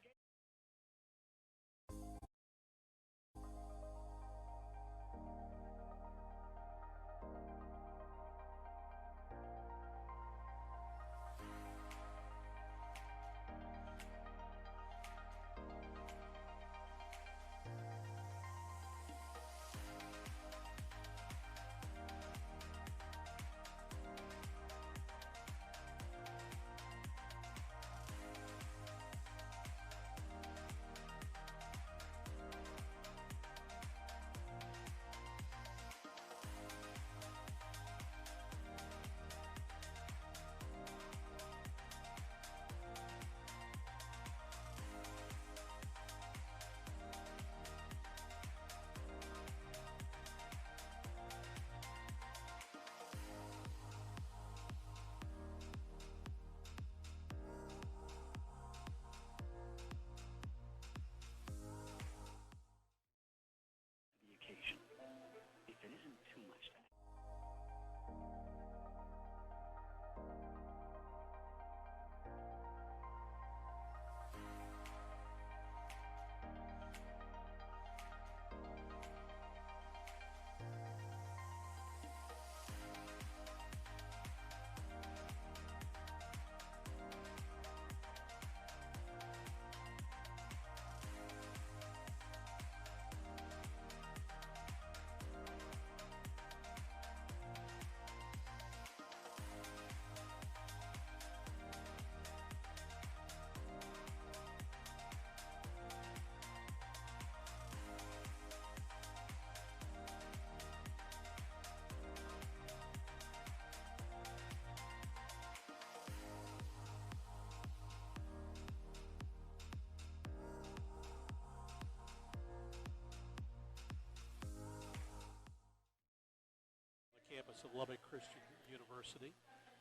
birthplace of Lubbock Christian University,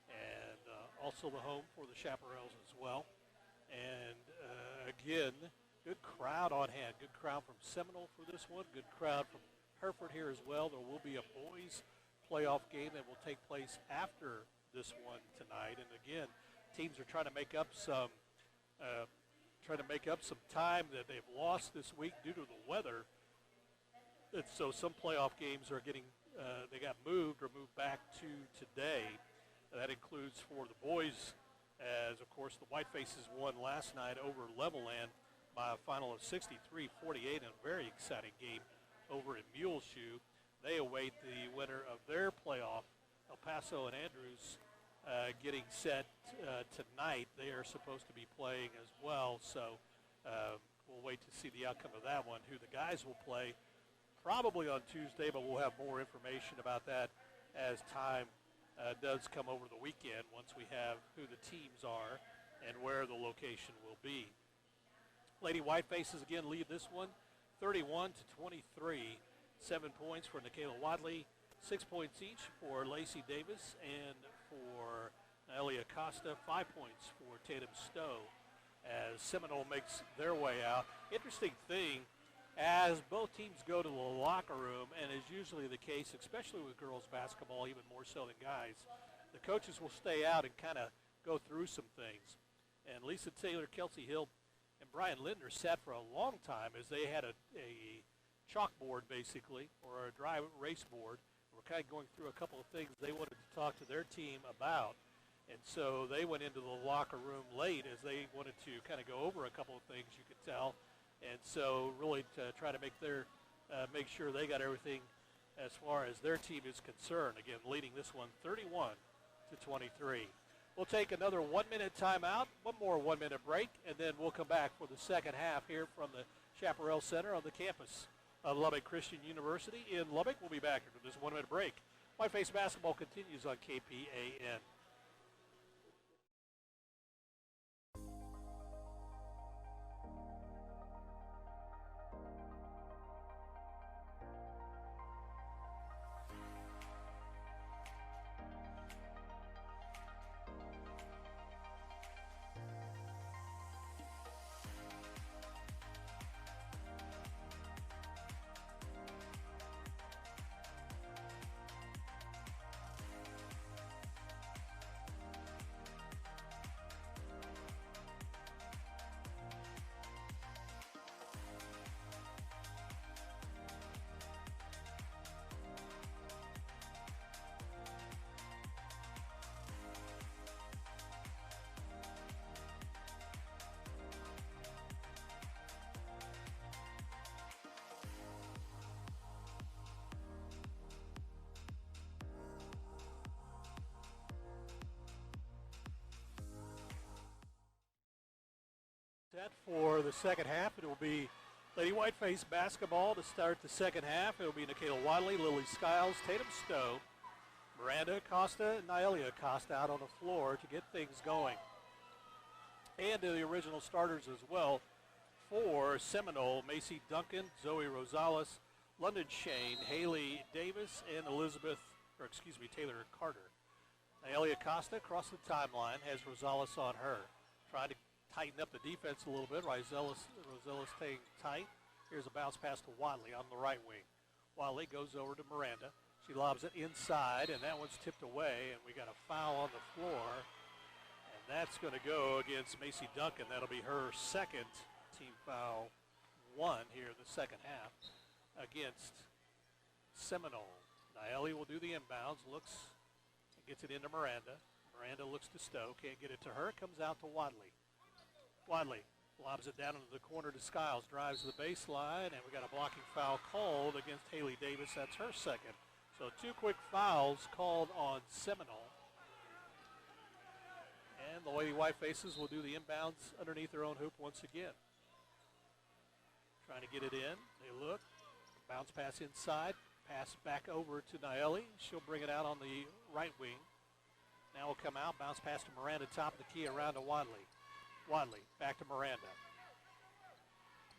and also the home for the Chaparrals as well. And again, good crowd on hand. Good crowd from Seminole for this one. Good crowd from Hereford here as well. There will be a boys playoff game that will take place after this one tonight. And again, teams are trying to make up some time that they've lost this week due to the weather. And so some playoff games are getting they got moved or moved back to today. That includes for the boys, as of course the Whitefaces won last night over Levelland by a final of 63-48 in a very exciting game over in Muleshoe. They await the winner of their playoff, El Paso and Andrews, getting set tonight. They are supposed to be playing as well, so we'll wait to see the outcome of that one, who the guys will play probably on Tuesday, but we'll have more information about that as time does come over the weekend once we have who the teams are and where the location will be. Lady Whitefaces again lead this one 31-23. 7 points for Nikayla Wadley, 6 points each for Lacey Davis and for Elia Costa, 5 points for Tatum Stowe as Seminole makes their way out. Interesting thing, as both teams go to the locker room, and is usually the case, especially with girls basketball, even more so than guys, the coaches will stay out and kind of go through some things. And Lisa Taylor, Kelsey Hill, and Brian Lindner sat for a long time as they had a chalkboard, basically, or a dry erase board. We're kind of going through a couple of things they wanted to talk to their team about. And so they went into the locker room late as they wanted to kind of go over a couple of things, you could tell. And so really to try to make make sure they got everything as far as their team is concerned. Again, leading this one 31-23. We'll take another 1 minute timeout, one more 1 minute break, and then we'll come back for the second half here from the Chaparral Center on the campus of Lubbock Christian University in Lubbock. We'll be back after this 1 minute break. Whiteface basketball continues on KPAN. Set for the second half. It will be Lady Whiteface basketball to start the second half. It will be Nikayla Wadley, Lily Skiles, Tatum Stowe, Miranda Costa, and Nyelia Costa out on the floor to get things going. And the original starters as well for Seminole, Macy Duncan, Zoe Rosales, London Shane, Haley Davis, and Taylor Carter. Nyelia Costa across the timeline has Rosales on her, trying to tighten up the defense a little bit. Rosales staying tight. Here's a bounce pass to Wadley on the right wing. Wadley goes over to Miranda. She lobs it inside, and that one's tipped away, and we got a foul on the floor. And that's going to go against Macy Duncan. That'll be her second team foul, one here in the second half against Seminole. Nyelia will do the inbounds, looks and gets it into Miranda. Miranda looks to Stowe, can't get it to her, comes out to Wadley. Wadley lobs it down into the corner to Skiles, drives the baseline, and we got a blocking foul called against Haley Davis. That's her second. So 2 quick fouls called on Seminole. And the Lady Whitefaces will do the inbounds underneath their own hoop once again. Trying to get it in. They look. Bounce pass inside. Pass back over to Nyelia. She'll bring it out on the right wing. Now will come out. Bounce pass to Miranda, top of the key, around to Wadley. Wadley back to Miranda.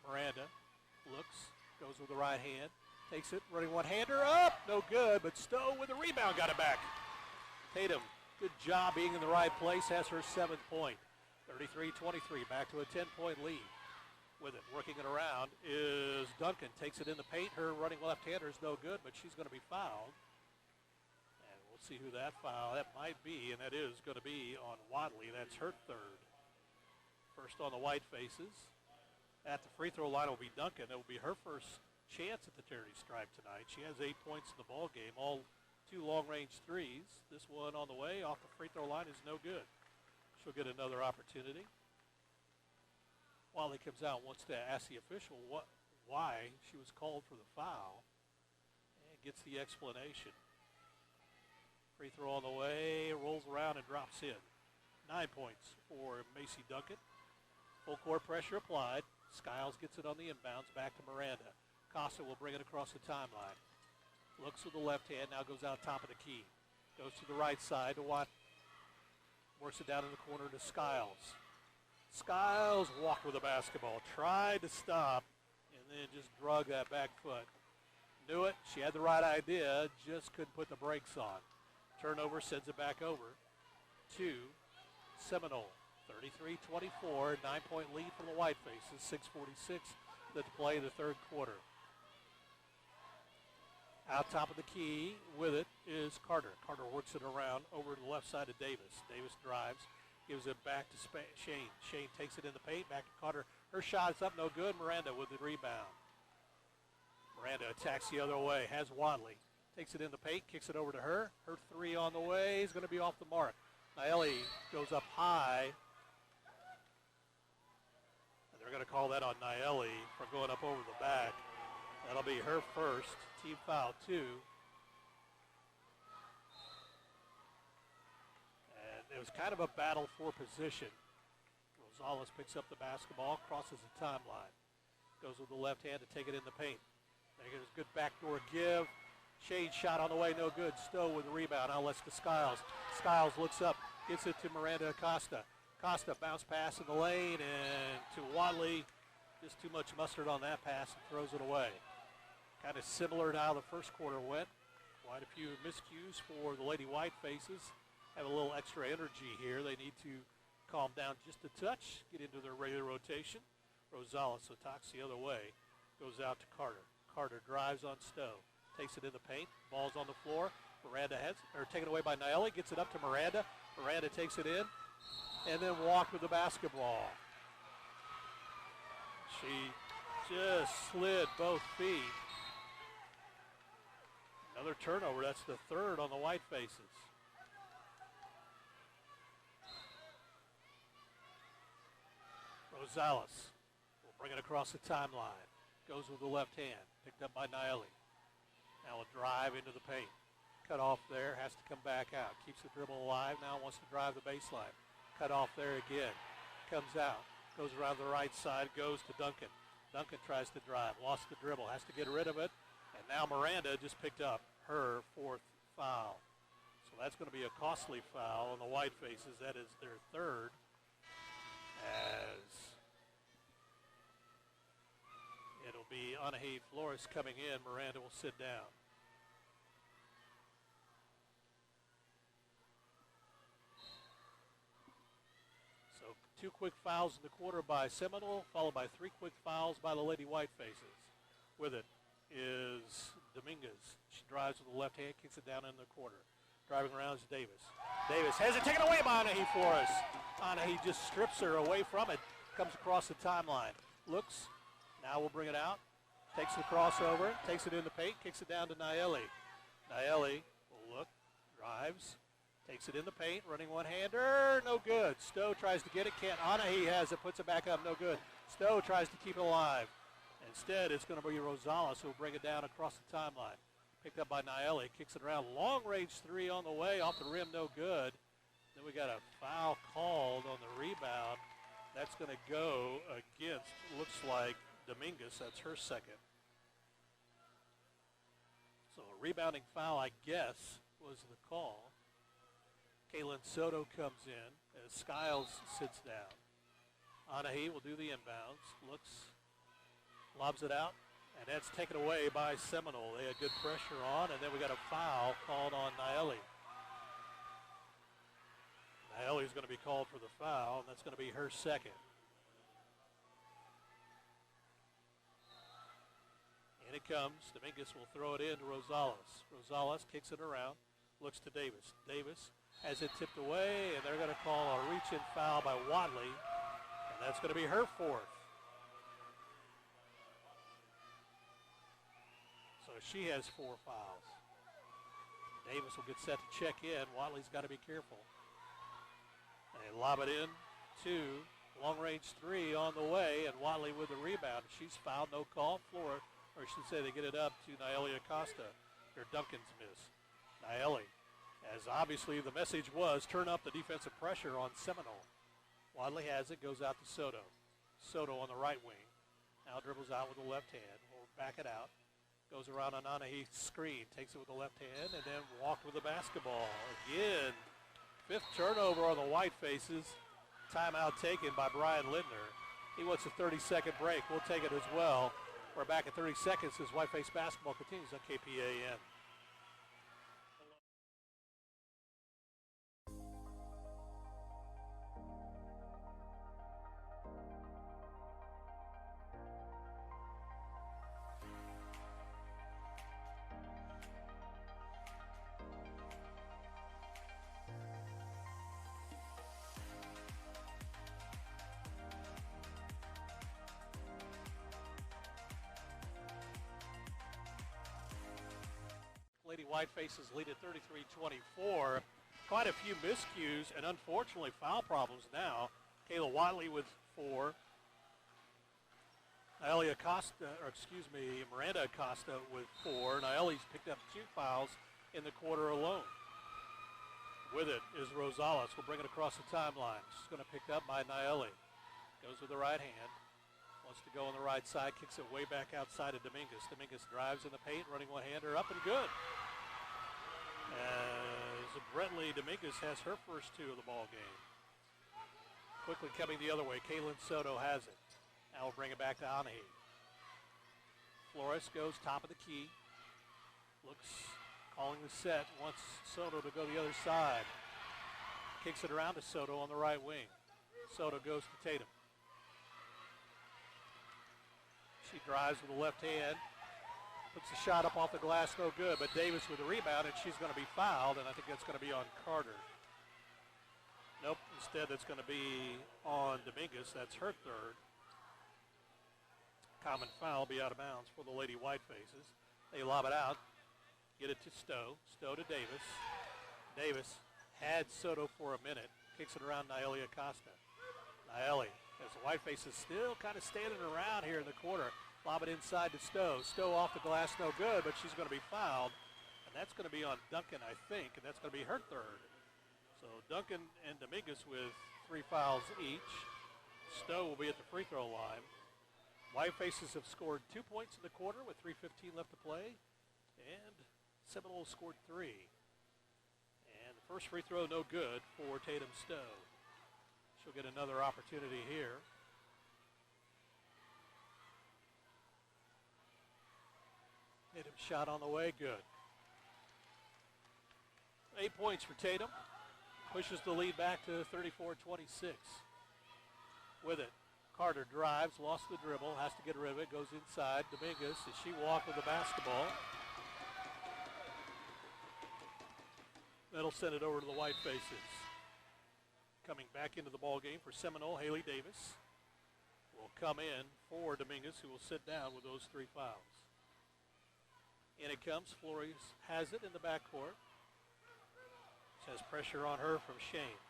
Miranda looks, goes with the right hand, Takes it, running one-hander up, no good, but Stowe with the rebound got it back. Tatum, good job being in the right place, has her 7th point. 33-23, back to a 10-point lead. With it, working it around is Duncan. Takes it in the paint. Her running left-hander is no good, but she's going to be fouled. And we'll see who that foul, that might be, and that is going to be on Wadley. That's her 3rd. First on the Whitefaces. At the free throw line will be Duncan. It will be her first chance at the charity stripe tonight. She has 8 points in the ball game, all 2 long-range threes. This one on the way off the free throw line is no good. She'll get another opportunity. Wally comes out and wants to ask the official why she was called for the foul, and gets the explanation. Free throw on the way, rolls around and drops in. 9 points for Macy Duncan. Full court pressure applied. Skiles gets it on the inbounds, back to Miranda. Costa will bring it across the timeline. Looks with the left hand, now goes out top of the key. Goes to the right side to Watt. Works it down in the corner to Skiles. Skiles walked with the basketball, tried to stop, and then just drug that back foot. Knew it, she had the right idea, just couldn't put the brakes on. Turnover, sends it back over to Seminole. 33-24, 9-point lead for the Whitefaces, 6:46 to play the 3rd quarter. Out top of the key with it is Carter. Carter works it around over to the left side of Davis. Davis drives, gives it back to Shane. Shane takes it in the paint, back to Carter. Her shot is up, no good. Miranda with the rebound. Miranda attacks the other way, has Wadley. Takes it in the paint, kicks it over to her. Her 3 on the way is going to be off the mark. Naeli goes up high. And they're going to call that on Naeli for going up over the back. That'll be her first, team foul 2. And it was kind of a battle for position. Rosales picks up the basketball, crosses the timeline. Goes with the left hand to take it in the paint. There's a good backdoor give. Shane shot on the way, no good. Stowe with the rebound, now lets to Skiles. Skiles looks up, gets it to Miranda Acosta. Acosta bounce pass in the lane, and to Wadley. Just too much mustard on that pass and throws it away. Kind of similar to how the first quarter went. Quite a few miscues for the Lady Whitefaces. Have a little extra energy here. They need to calm down just a touch, get into their regular rotation. Rosales attacks the other way, goes out to Carter. Carter drives on Stowe, takes it in the paint, ball's on the floor. Miranda has, or taken away by Naeli, gets it up to Miranda. Miranda takes it in, and then walked with the basketball. She just slid both feet. Another turnover, that's the 3rd on the Whitefaces. Rosales will bring it across the timeline. Goes with the left hand, picked up by Naeli. Now a drive into the paint. Cut off there, has to come back out. Keeps the dribble alive, now wants to drive the baseline. Cut off there again. Comes out, goes around the right side, goes to Duncan. Duncan tries to drive, lost the dribble, has to get rid of it. And now Miranda just picked up her 4th foul. So that's going to be a costly foul on the Whitefaces. That is their 3rd. As it'll be Anahi Flores coming in. Miranda will sit down. So 2 quick fouls in the quarter by Seminole, followed by 3 quick fouls by the Lady Whitefaces. With it is Dominguez. She drives with the left hand, kicks it down in the corner. Driving around is Davis. Davis has it taken away by Anahi Flores. Anahi just strips her away from it. Comes across the timeline. Looks. Now we'll bring it out. Takes the crossover. Takes it in the paint. Kicks it down to Naeli. Naeli will look. Drives. Takes it in the paint. Running one-hander. No good. Stowe tries to get it. Can't. Anahi has it. Puts it back up. No good. Stowe tries to keep it alive. Instead, it's going to be Rosales who will bring it down across the timeline. Picked up by Naeli. Kicks it around. Long-range 3 on the way. Off the rim. No good. Then we got a foul called on the rebound. That's going to go against, looks like, Dominguez. That's her 2nd. So a rebounding foul, I guess, was the call. Kaylin Soto comes in as Skiles sits down. Anahi will do the inbounds. Looks, lobs it out. And that's taken away by Seminole. They had good pressure on, and then we got a foul called on Naeli. Naeli's going to be called for the foul, and that's going to be her second. In it comes. Dominguez will throw it in to Rosales. Rosales kicks it around, looks to Davis. Davis has it tipped away, and they're going to call a reach-in foul by Wadley, and that's going to be her fourth. So she has 4 fouls. Davis will get set to check in. Wadley's got to be careful. And they lob it in, 2, long-range 3 on the way, and Wadley with the rebound. She's fouled, no call. Flora, or I should say they get it up to Naeli Acosta. Or Duncan's miss. Naeli, as obviously the message was, turn up the defensive pressure on Seminole. Wadley has it, goes out to Soto. Soto on the right wing. Now dribbles out with the left hand. We'll back it out. Goes around on Anahe's screen. Takes it with the left hand and then walked with the basketball. Again, 5th turnover on the Whitefaces. Timeout taken by Brian Lindner. He wants a 30-second break. We'll take it as well. We're back at 30 seconds as Whiteface basketball continues on KPAN. Lady Whitefaces lead at 33-24. Quite a few miscues and unfortunately foul problems now. Kayla Wadley with 4. Naeli Acosta, Miranda Acosta with 4. Naeli's picked up 2 fouls in the quarter alone. With it is Rosales. We'll bring it across the timeline. She's going to pick up by Naeli. Goes with the right hand. Wants to go on the right side. Kicks it way back outside of Dominguez. Dominguez drives in the paint, running one-hander up and good. As Brentley Dominguez has her first 2 of the ball game. Quickly coming the other way, Kaylin Soto has it. Now we'll bring it back to Anahe. Flores goes top of the key. Looks, calling the set, wants Soto to go the other side. Kicks it around to Soto on the right wing. Soto goes to Tatum. She drives with the left hand. Puts the shot up off the glass, no good, but Davis with the rebound, and she's going to be fouled, and I think that's going to be on Carter. Nope, instead that's going to be on Dominguez. That's her 3rd. Common foul, be out of bounds for the Lady Whitefaces. They lob it out, get it to Stowe. Stowe to Davis. Davis had Soto for a minute, kicks it around Naeli Acosta. Naeli, as the Whitefaces still kind of standing around here in the quarter. Lob it inside to Stowe. Stowe off the glass, no good, but she's going to be fouled. And that's going to be on Duncan, I think, and that's going to be her 3rd. So Duncan and Dominguez with 3 fouls each. Stowe will be at the free throw line. Whitefaces have scored 2 points in the quarter with 3:15 left to play. And Seminole scored 3. And the first free throw no good for Tatum Stowe. She'll get another opportunity here. Tatum shot on the way, good. 8 points for Tatum. Pushes the lead back to 34-26. With it, Carter drives, lost the dribble, has to get rid of it, goes inside. Dominguez, as she walked with the basketball. That'll send it over to the Whitefaces. Coming back into the ball game for Seminole, Haley Davis will come in for Dominguez, who will sit down with those 3 fouls. In it comes. Flores has it in the backcourt. She has pressure on her from Shane.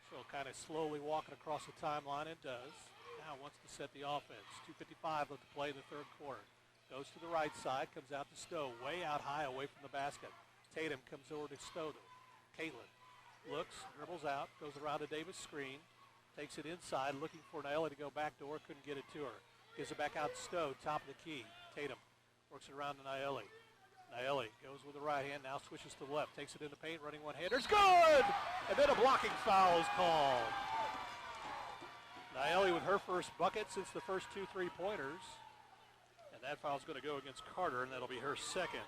She'll kind of slowly walking across the timeline and does. Now wants to set the offense. 2:55 left to play in the 3rd quarter. Goes to the right side, comes out to Stowe. Way out high away from the basket. Tatum comes over to Stowe. Caitlin looks, dribbles out, goes around to Davis' screen. Takes it inside, looking for Naeli to go backdoor. Couldn't get it to her. Gives it back out to Stowe, top of the key. Tatum works it around to Naeli. Naeli goes with the right hand, now switches to the left. Takes it in the paint, running one-hander. It's good! And then a blocking foul is called. Naeli with her first bucket since the first 2 3-pointers. And that foul's going to go against Carter, and that'll be her second.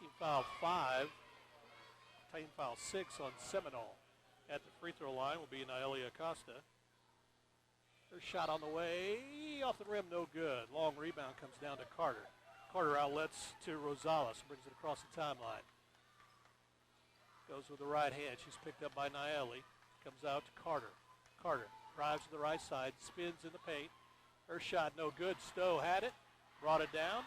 Team foul 5. Team foul 6 on Seminole. At the free throw line will be Naeli Acosta. Her shot on the way, off the rim, no good. Long rebound comes down to Carter. Carter outlets to Rosales, brings it across the timeline. Goes with the right hand. She's picked up by Naeli. Comes out to Carter. Carter drives to the right side, spins in the paint. Her shot no good. Stowe had it, brought it down.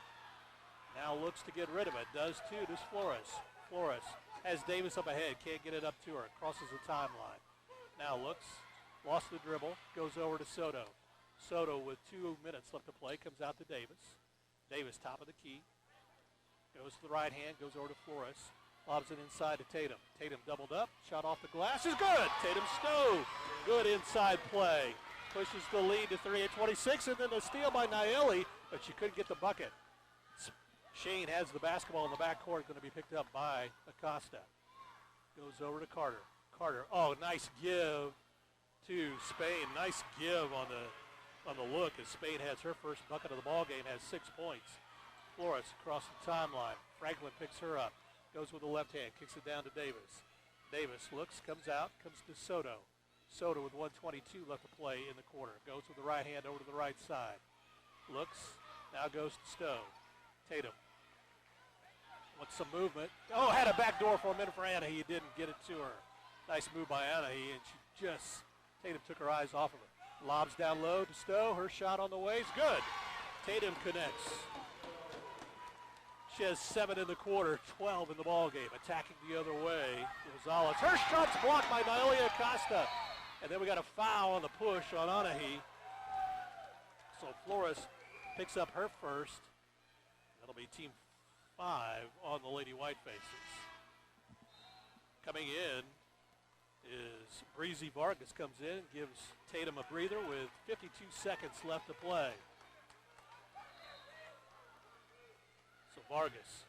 Now looks to get rid of it. Does too. Does Flores. Flores has Davis up ahead. Can't get it up to her. Crosses the timeline. Now looks. Lost the dribble. Goes over to Soto. Soto with 2 minutes left to play. Comes out to Davis. Davis top of the key. Goes to the right hand. Goes over to Flores. Lobs it inside to Tatum. Tatum doubled up. Shot off the glass is good. Tatum Stowe. Good inside play. Pushes the lead to 3 at 26. And then a steal by Naeli. But she couldn't get the bucket. Shane has the basketball in the backcourt, going to be picked up by Acosta. Goes over to Carter. Carter, oh, nice give to Spain. Nice give on the look as Spain has her first bucket of the ball game, has 6 points. Flores across the timeline. Franklin picks her up. Goes with the left hand, kicks it down to Davis. Davis looks, comes out, comes to Soto. Soto with 1:22 left to play in the quarter. Goes with the right hand over to the right side. Looks, now goes to Stowe. Tatum wants some movement. Oh, had a back door for a minute for Anaheim. Didn't get it to her. Nice move by Anaheim, and she just, Tatum took her eyes off of it. Lobs down low to Stowe. Her shot on the way is good. Tatum connects. She has 7 in the quarter, 12 in the ball game. Attacking the other way, Rosales. Her shot's blocked by Naeli Acosta. And then we got a foul on the push on Anaheim. So Flores picks up her first. That'll be team 5 on the Lady Whitefaces. Coming in is Breezy Vargas, comes in, gives Tatum a breather with 52 seconds left to play. So Vargas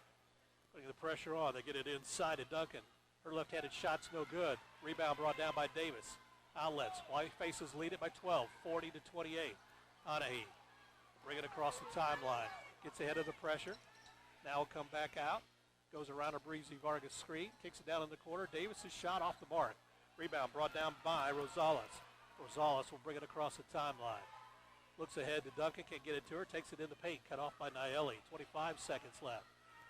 putting the pressure on. They get it inside to Duncan. Her left-handed shot's no good. Rebound brought down by Davis. Outlets. Whitefaces lead it by 12, 40 to 28. Anaheim bring it across the timeline. Gets ahead of the pressure. Now will come back out. Goes around a Breezy Vargas screen. Kicks it down in the corner. Davis' shot off the mark. Rebound brought down by Rosales. Rosales will bring it across the timeline. Looks ahead to Duncan. Can't get it to her. Takes it in the paint. Cut off by Naeli. 25 seconds left.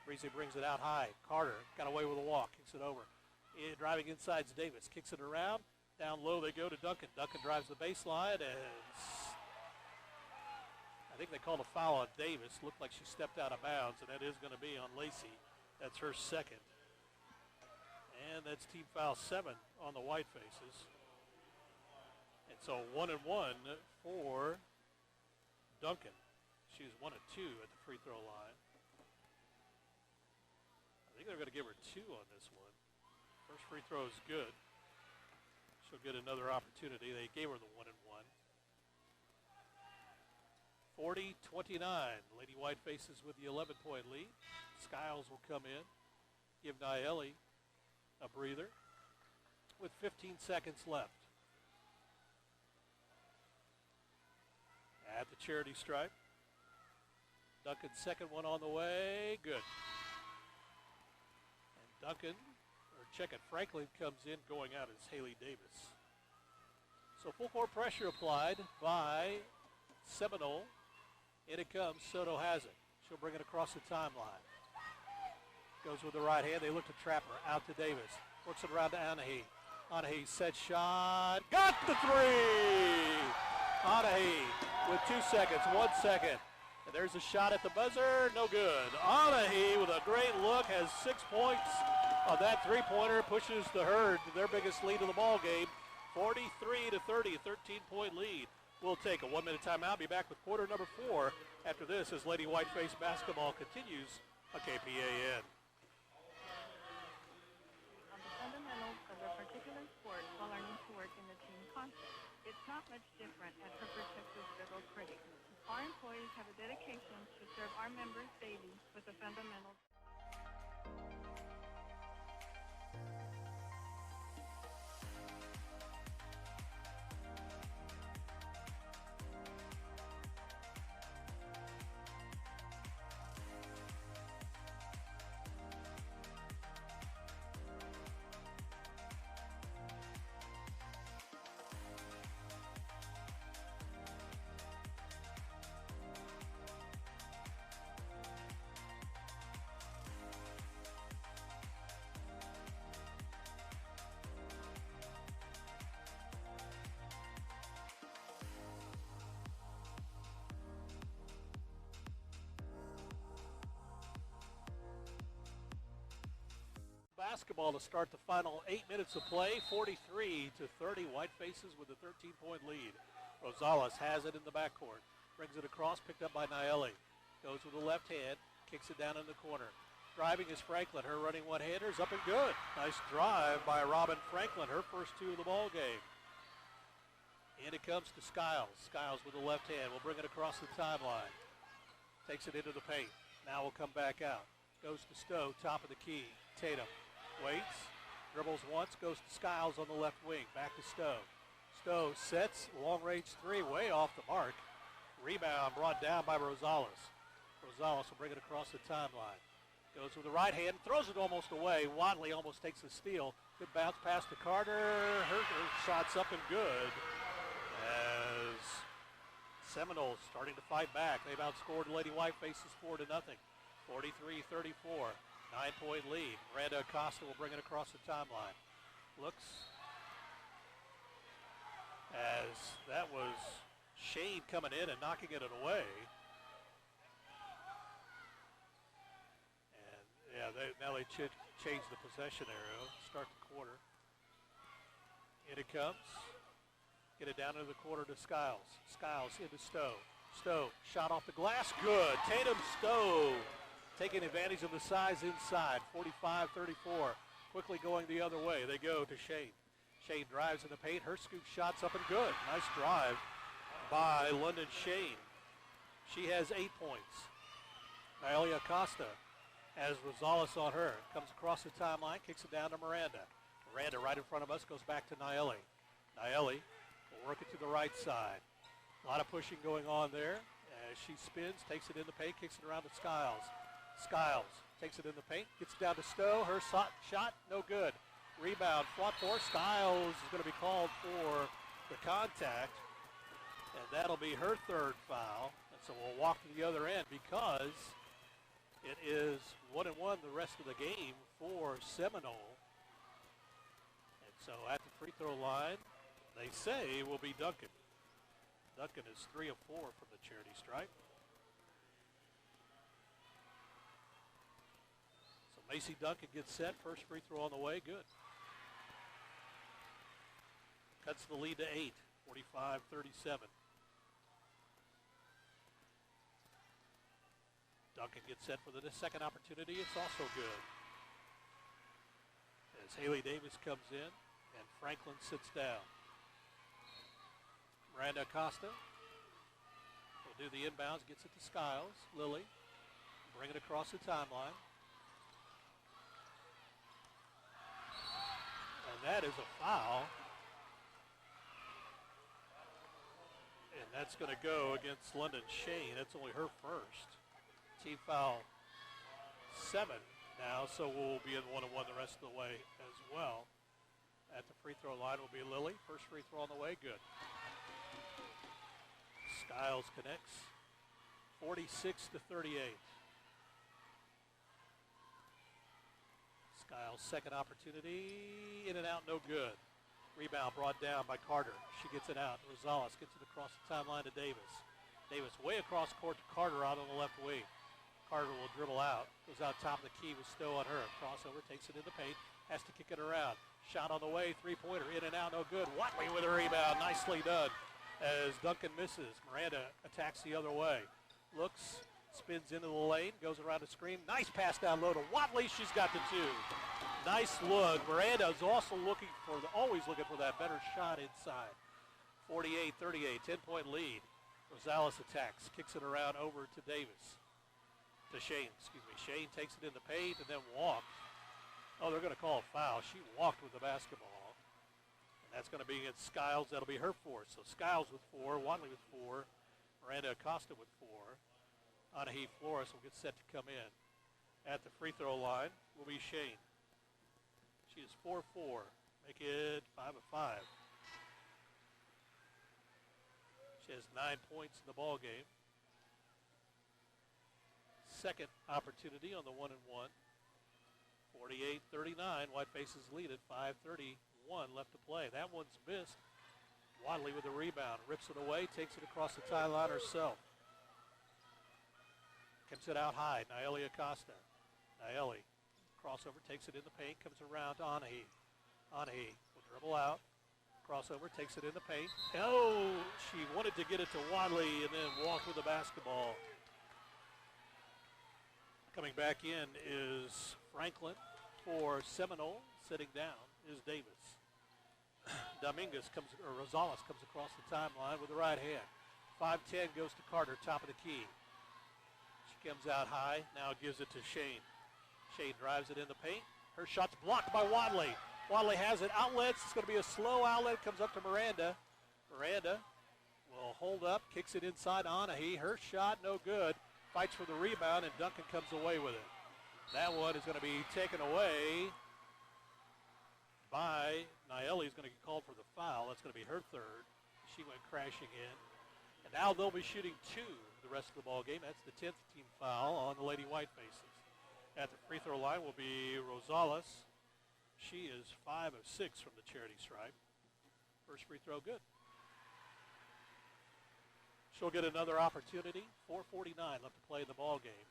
Breezy brings it out high. Carter got away with a walk. Kicks it over. Driving inside is Davis. Kicks it around. Down low they go to Duncan. Duncan drives the baseline, and I think they called a foul on Davis. Looked like she stepped out of bounds, and that is going to be on Lacey. That's her second. And that's team foul 7 on the Whitefaces. And so 1 and 1 for Duncan. She's 1 and 2 at the free throw line. I think they're going to give her 2 on this one. First free throw is good. She'll get another opportunity. They gave her the 1 and 1. 40-29. Lady Whitefaces with the 11-point lead. Skiles will come in. Give Naeli a breather with 15 seconds left. At the charity stripe. Duncan's second one on the way. Good. And Duncan, or check it, Franklin comes in. Going out is Haley Davis. So full court pressure applied by Seminole. In it comes. Soto has it. She'll bring it across the timeline. Goes with the right hand. They look to trap her. Out to Davis. Works it around to Anaheim. Anaheim set shot. Got the three! Anaheim with 2 seconds, 1 second. And there's a shot at the buzzer. No good. Anaheim with a great look has 6 points on that three-pointer. Pushes the Herd to their biggest lead of the ball game. 43-30, 13-point lead. We'll take a 1-minute timeout. Be back with quarter number 4 after this as Lady Whiteface basketball continues on KPAN. On the fundamentals of a particular sport while learning to work in the team concert. It's not much different at Hereford, Texas Federal Credit Union. Our employees have a dedication to serve our members daily with the fundamentals. basketball to start the final 8 minutes of play. 43-30, Whitefaces with a 13-point lead. Rosales has it in the backcourt. Brings it across, picked up by Naeli. Goes with the left hand, kicks it down in the corner. Driving is Franklin. Her running one-handers up and good. Nice drive by Robin Franklin, her first two of the ball game. And it comes to Skiles. Skiles with the left hand will bring it across the timeline. Takes it into the paint. Now will come back out. Goes to Stowe, top of the key. Tatum waits, dribbles once, goes to Skiles on the left wing. Back to Stowe. Stowe sets, long-range three, way off the mark. Rebound brought down by Rosales. Rosales will bring it across the timeline. Goes with the right hand, throws it almost away. Wadley almost takes the steal. Good bounce pass to Carter. Her shot's up and good. As Seminoles starting to fight back. They've outscored Lady Whitefaces 4-0. 43-34. 9-point lead. Miranda Acosta will bring it across the timeline. Looks as that was Shane coming in and knocking it away. And yeah, now they changed the possession arrow. Start the quarter. In it comes. Get it down into the corner to Skiles. Skiles into Stowe. Stowe, shot off the glass, good. Tatum Stowe taking advantage of the size inside, 45-34. Quickly going the other way. They go to Shane. Shane drives in the paint. Her scoop shot's up and good. Nice drive by London Shane. She has 8 points. Naeli Acosta has Rosales on her. Comes across the timeline, kicks it down to Miranda. Miranda right in front of us, goes back to Naeli. Naeli will work it to the right side. A lot of pushing going on there. As she spins, takes it in the paint, kicks it around to Skiles. Skiles takes it in the paint, gets it down to Stowe. Her shot, no good. Rebound, fought for. Skiles is going to be called for the contact. And that'll be her third foul. And so we'll walk to the other end because it is 1-1 the rest of the game for Seminole. And so at the free throw line, they say will be Duncan. Duncan is 3 of 4 from the charity stripe. So Macy Duncan gets set. First free throw on the way. Good. Cuts the lead to 8, 45-37. Duncan gets set for the second opportunity. It's also good. As Haley Davis comes in and Franklin sits down. Miranda Acosta will do the inbounds, gets it to Skiles. Lily, bring it across the timeline. And that is a foul. And that's going to go against London Shane. That's only her first. Team foul 7 now, so we'll be in 1-1 the rest of the way as well. At the free throw line will be Lily. First free throw on the way, good. Skiles connects, 46-38. Skiles' second opportunity, in and out, no good. Rebound brought down by Carter. She gets it out. Rosales gets it across the timeline to Davis. Davis way across court to Carter out on the left wing. Carter will dribble out, goes out top of the key with Stowe on her. Crossover, takes it in the paint, has to kick it around. Shot on the way, three-pointer, in and out, no good. Watley with a rebound, nicely done. As Duncan misses, Miranda attacks the other way. Looks, spins into the lane, goes around the screen. Nice pass down low to Watley. She's got the 2. Nice look. Miranda is also always looking for that better shot inside. 48-38, 10-point lead. Rosales attacks, kicks it around over to Davis. To Shane, Shane takes it in the paint and then walks. Oh, they're going to call a foul. She walked with the basketball. That's going to be against Skiles. That'll be her 4. So Skiles with 4, Watley with 4, Miranda Acosta with 4. Anahi Flores will get set to come in. At the free throw line will be Shane. She is 4-4. Make it 5 of 5. She has 9 points in the ball game. Second opportunity on the 1-1. 48-39. Whitefaces lead at 5:31 left to play. That one's missed. Wadley with the rebound. Rips it away. Takes it across the timeline herself. Gets it out high. Naeli Acosta. Naeli Crossover, takes it in the paint, comes around to Anahi. Anahi will dribble out. Crossover, takes it in the paint. Oh, she wanted to get it to Wadley and then walked with the basketball. Coming back in is Franklin for Seminole. Sitting down is Davis. Rosales comes across the timeline with the right hand. 5-10 goes to Carter, top of the key. She comes out high, now gives it to Shane. Shane drives it in the paint. Her shot's blocked by Wadley. Wadley has it, outlets. It's going to be a slow outlet, comes up to Miranda. Miranda will hold up, kicks it inside Anahi. Her shot, no good. Fights for the rebound, and Duncan comes away with it. That one is going to be taken away by Naeli. Is going to get called for the foul. That's going to be her third. She went crashing in. And now they'll be shooting two the rest of the ball game. That's the 10th team foul on the Lady Whitefaces. At the free throw line will be Rosales. She is 5 of 6 from the charity stripe. First free throw good. She'll get another opportunity. 4:49 left to play in the ball game.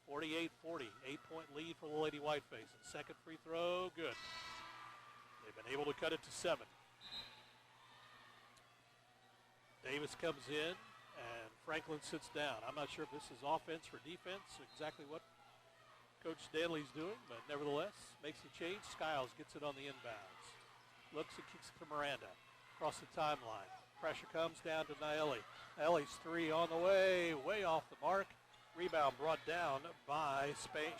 48-40, 8-point lead for the Lady Whitefaces. Second free throw, good. They've been able to cut it to 7. Davis comes in, and Franklin sits down. I'm not sure if this is offense or defense, exactly what Coach Stanley's doing, but nevertheless, makes the change. Skiles gets it on the inbounds. Looks and kicks it to Miranda. Across the timeline. Pressure comes down to Naeli. Naeli's three on the way off the mark. Rebound brought down by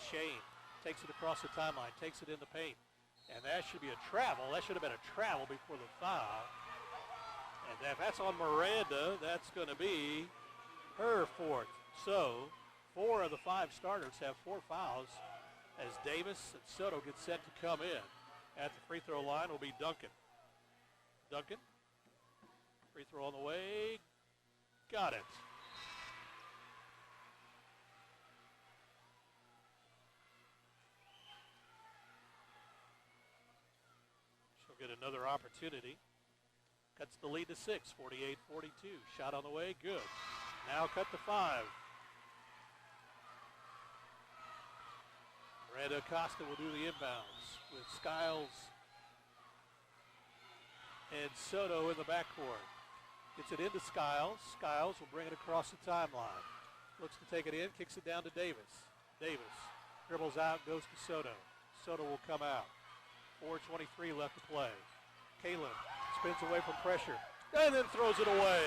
Shane. Takes it across the timeline, takes it in the paint. And that should be a travel. That should have been a travel before the foul. And if that's on Miranda, that's going to be her fourth. So 4 of the 5 starters have 4 fouls as Davis and Soto get set to come in. At the free throw line will be Duncan. Duncan, free throw on the way. Got it. She'll get another opportunity. Cuts the lead to 6, 48-42. Shot on the way, good. Now cut to 5. Miranda Acosta will do the inbounds with Skiles and Soto in the backcourt. Gets it into Skiles. Skiles will bring it across the timeline. Looks to take it in, kicks it down to Davis. Davis dribbles out, goes to Soto. Soto will come out. 4:23 left to play. Kaylin spins away from pressure and then throws it away.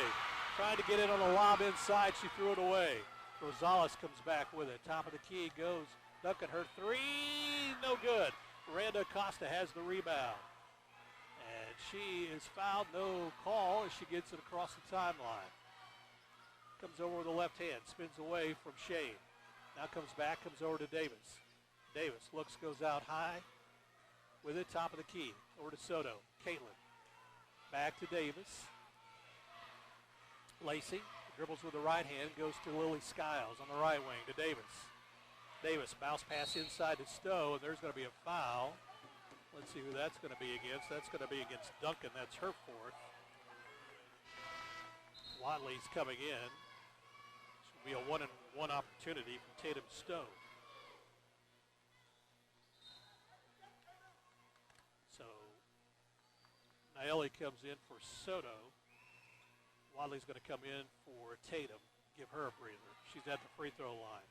Trying to get it on a lob inside, she threw it away. Rosales comes back with it. Top of the key goes Duncan, her three, no good. Miranda Acosta has the rebound. And she is fouled, no call, as she gets it across the timeline. Comes over with the left hand, spins away from Shane. Now comes back, comes over to Davis. Davis looks, goes out high with it, top of the key. Over to Soto. Caitlin. Back to Davis. Lacey dribbles with the right hand, goes to Lily Skiles on the right wing to Davis. Davis, bounce pass inside to Stowe, and there's going to be a foul. Let's see who that's going to be against. That's going to be against Duncan. That's her fourth. Watley's coming in. This will be a 1-and-1 opportunity from Tatum Stowe. So Naeli comes in for Soto. Watley's going to come in for Tatum. Give her a breather. She's at the free throw line.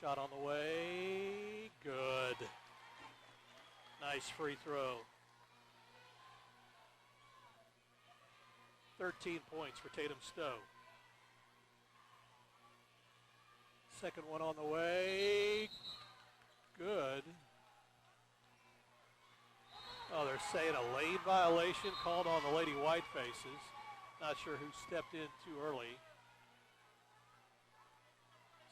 Shot on the way, good. Nice free throw. 13 points for Tatum Stowe. Second one on the way, good. Oh, they're saying a lane violation called on the Lady Whitefaces. Not sure who stepped in too early.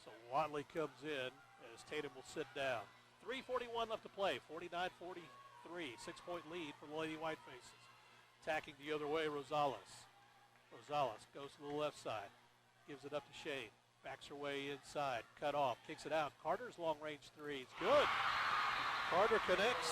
So Watley comes in as Tatum will sit down. 3:41 left to play, 49-43, 6-point lead for the Lady Whitefaces. Attacking the other way, Rosales. Rosales goes to the left side, gives it up to Shane, backs her way inside, cut off, kicks it out. Carter's long-range three is good. Carter connects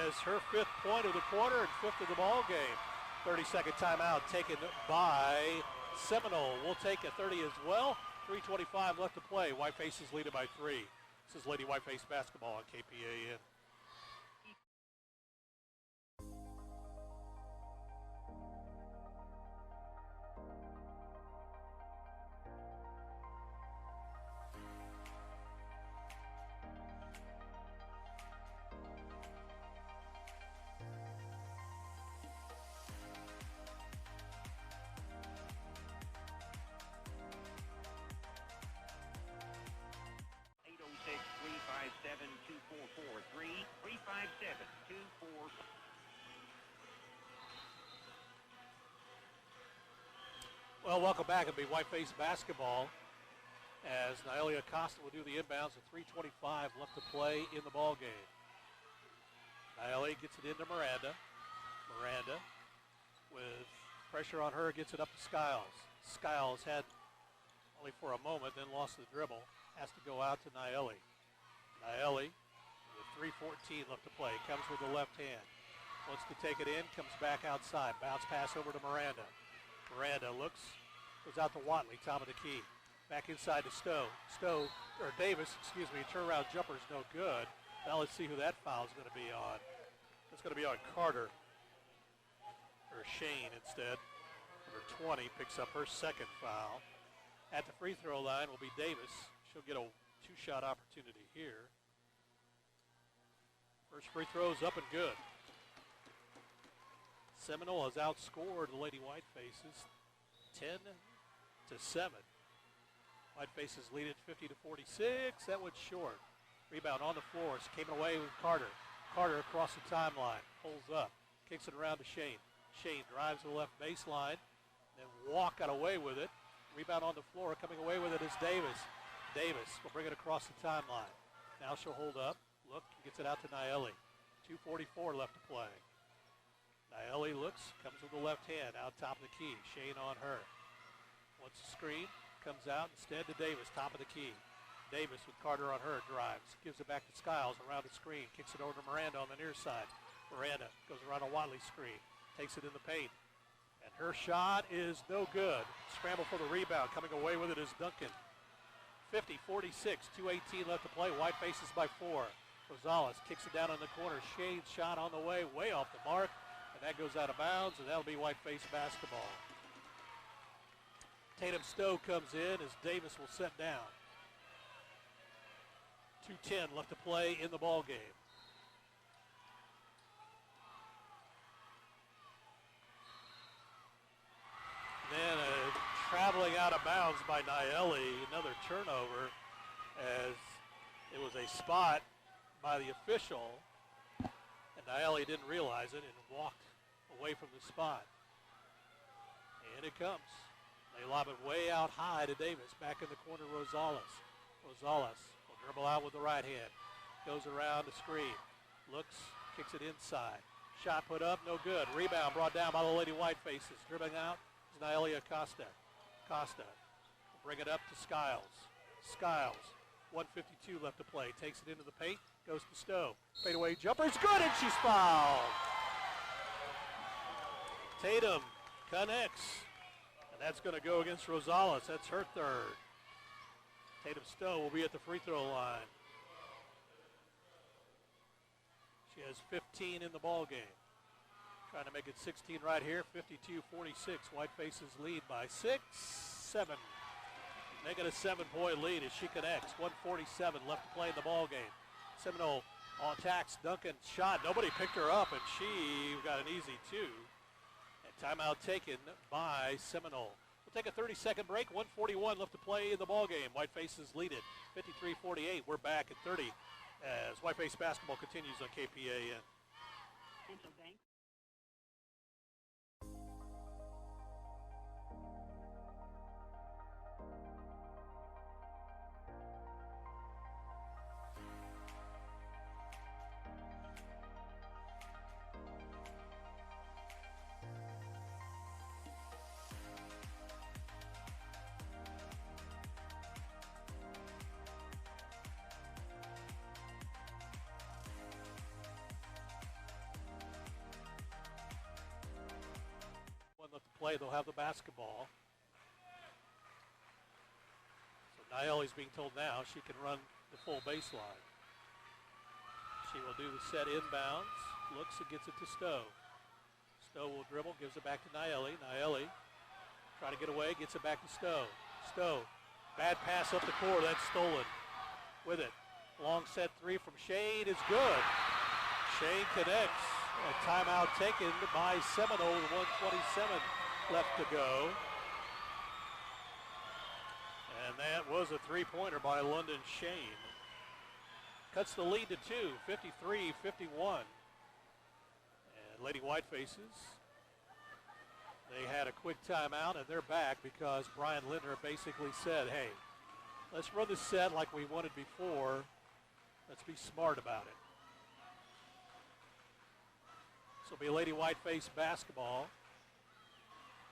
as her 5th point of the quarter and 5th of the ball game. 30-second timeout taken by Seminole. We'll take a 30 as well. 3:25 left to play. Whitefaces lead it by 3. This is Lady Whiteface basketball on KPAN. Well, welcome back. It'll be Whiteface basketball as Naelia Acosta will do the inbounds with 3:25 left to play in the ball game. Naelia gets it into Miranda. Miranda with pressure on her gets it up to Skiles. Skiles had only for a moment, then lost the dribble. Has to go out to Naelia. Naelia with 3:14 left to play. Comes with the left hand. Wants to take it in. Comes back outside. Bounce pass over to Miranda. Miranda looks, goes out to Watley, top of the key. Back inside to Davis, turnaround jumper is no good. Now let's see who that foul is going to be on. It's going to be on Carter, or Shane instead. Number 20 picks up her second foul. At the free throw line will be Davis. She'll get a two-shot opportunity here. First free throw is up and good. Seminole has outscored the Lady Whitefaces 10-7. Whitefaces lead it 50-46. That was short. Rebound on the floor. She came away with Carter. Carter across the timeline. Pulls up. Kicks it around to Shane. Shane drives to the left baseline. Then got away with it. Rebound on the floor. Coming away with it is Davis. Davis will bring it across the timeline. Now she'll hold up. Look, gets it out to Naelia. 2:44 left to play. Naelia looks, comes with the left hand, out top of the key. Shane on her. Wants the screen, comes out instead to Davis, top of the key. Davis with Carter on her, drives, gives it back to Skiles around the screen, kicks it over to Miranda on the near side. Miranda goes around a Watley screen, takes it in the paint. And her shot is no good. Scramble for the rebound, coming away with it is Duncan. 50-46, 2:18 left to play. Whitefaces by 4. Rosales kicks it down in the corner. Shane's shot on the way off the mark. And that goes out of bounds, and that'll be Whiteface basketball. Tatum Stowe comes in as Davis will set down. 2:10 left to play in the ball game. Then traveling out of bounds by Naelia, another turnover as it was a spot by the official. And Naelia didn't realize it and walked away from the spot. And it comes. They lob it way out high to Davis. Back in the corner, Rosales. Rosales will dribble out with the right hand. Goes around the screen. Looks, kicks it inside. Shot put up, no good. Rebound brought down by the Lady Whitefaces. Dribbling out is Naelia Acosta. Acosta will bring it up to Skiles. Skiles, 1:52 left to play. Takes it into the paint. Goes to Stowe. Fadeaway jumper is good, and she's fouled. Tatum connects, and that's going to go against Rosales. That's her third. Tatum Stowe will be at the free throw line. She has 15 in the ball game. Trying to make it 16 right here. 52-46. Whitefaces lead by 6-7. Making a 7-point lead as she connects. 1:47 left to play in the ball game. Seminole attacks. Duncan shot. Nobody picked her up, and she got an easy 2. And timeout taken by Seminole. We'll take a 30-second break. 1:41 left to play in the ball game. Whitefaces lead it. 53-48. We're back at 30 as Whiteface basketball continues on KPAN. Central Bank. Left to play, they'll have the basketball. So Naeli's being told now she can run the full baseline. She will do the set inbounds, looks and gets it to Stowe. Stowe will dribble, gives it back to Naeli. Naeli trying to get away, gets it back to Stowe. Stowe, bad pass up the court, that's stolen. With it, long set three from Shane is good. Shane connects. A timeout taken by Seminole with 1:27 left to go. And that was a three-pointer by London Shane. Cuts the lead to 2, 53-51. And Lady Whitefaces, they had a quick timeout, and they're back because Brian Lindner basically said, hey, let's run the set like we wanted before. Let's be smart about it. This will be Lady Whiteface basketball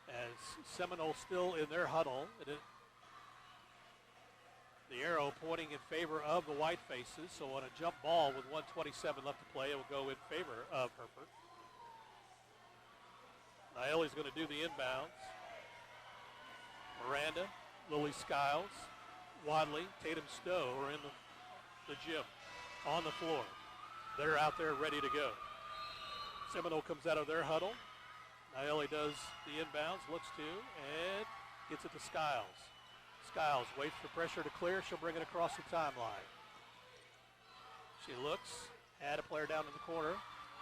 as Seminole still in their huddle. The arrow pointing in favor of the Whitefaces. So on a jump ball with 1:27 left to play, it will go in favor of Hereford. Naeli's going to do the inbounds. Miranda, Lily Skiles, Wadley, Tatum Stowe are in the gym on the floor. They're out there ready to go. Seminole comes out of their huddle. Naeli does the inbounds, looks to, and gets it to Skiles. Skiles waits for pressure to clear. She'll bring it across the timeline. She looks, had a player down in the corner,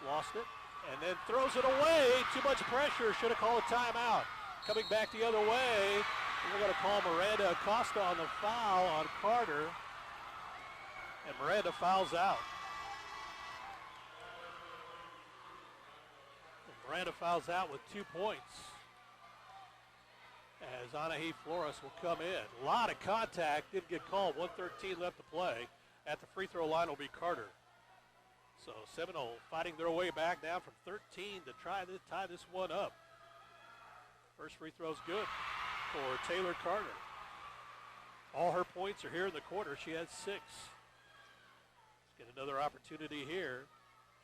lost it, and then throws it away. Too much pressure, should have called a timeout. Coming back the other way, we're going to call Miranda Acosta on the foul on Carter, and Miranda fouls out. Miranda fouls out with 2 points as Anahi Flores will come in. A lot of contact, didn't get called. 1:13 left to play. At the free throw line will be Carter. So Seminole fighting their way back down from 13 to try to tie this one up. First free throw's good for Taylor Carter. All her points are here in the quarter. She has 6. Let's get another opportunity here.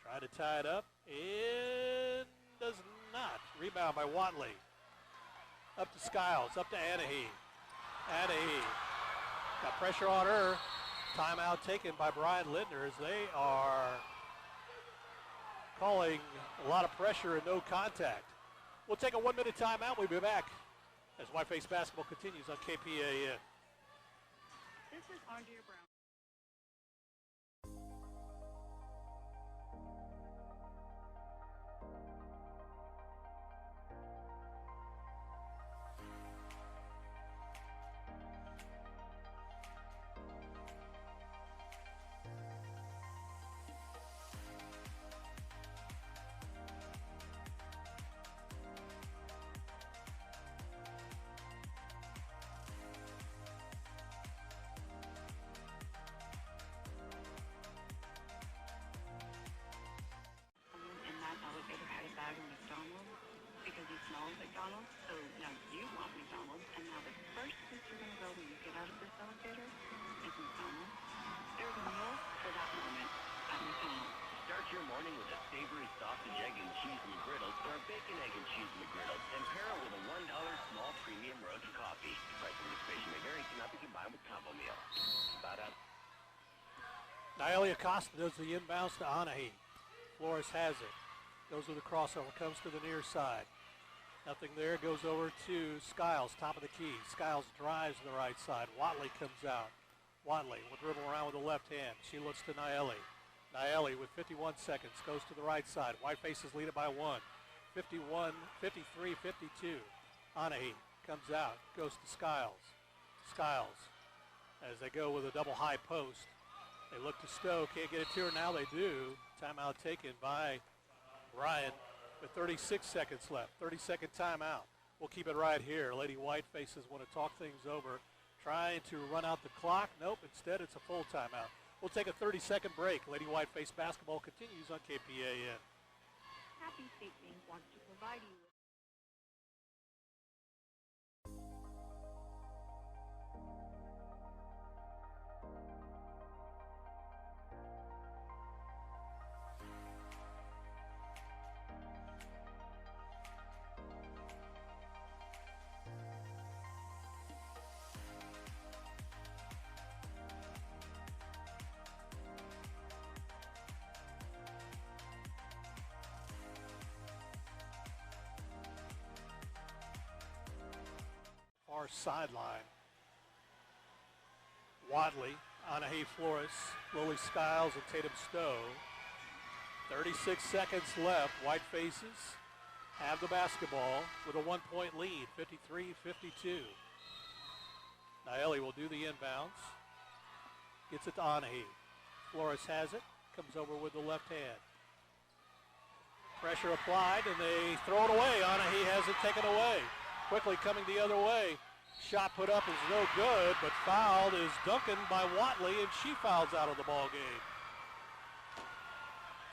Try to tie it up and does not. Rebound by Watley. Up to Skiles, up to Anahi. Anahi got pressure on her. Timeout taken by Brian Lindner as they are calling a lot of pressure and no contact. We'll take a 1-minute timeout. We'll be back as Whiteface basketball continues on KPAN. This is Andrea Brown. Because he smells McDonald's, so now you want McDonald's, and now the first place you're going to go when you get out of this elevator is McDonald's. There's a meal for that moment at McDonald's. Start your morning with a savory sausage, egg, and cheese McGriddles or a bacon, egg, and cheese McGriddles, and pair it with a $1 small premium roast coffee. The price of this station may vary, cannot be combined with combo meal. Naeli Acosta does the inbounds to Anahi. Flores has it. Goes with the crossover, comes to the near side. Nothing there, goes over to Skiles, top of the key. Skiles drives to the right side. Watley comes out. Watley will dribble around with the left hand. She looks to Naeli. Naeli with 51 seconds goes to the right side. Whitefaces lead it by 1. 51, 53, 52. Anahi comes out, goes to Skiles. Skiles, as they go with a double high post. They look to Stowe, can't get it to her, now they do. Timeout taken by Ryan with 36 seconds left. 30-second timeout. We'll keep it right here. Lady Whitefaces want to talk things over, trying to run out the clock. Nope, instead it's a full timeout. We'll take a 30-second break. Lady Whiteface basketball continues on KPAN. Happy State Bank wants to provide you with far sideline. Wadley, Anahe Flores, Lily Skiles, and Tatum Stowe. 36 seconds left. Whitefaces have the basketball with a 1-point lead, 53-52. Naeli will do the inbounds. Gets it to Anahe. Flores has it, comes over with the left hand. Pressure applied, and they throw it away. Anahe has it taken away. Quickly coming the other way. Shot put up is no good, but fouled is Duncan by Watley, and she fouls out of the ball game.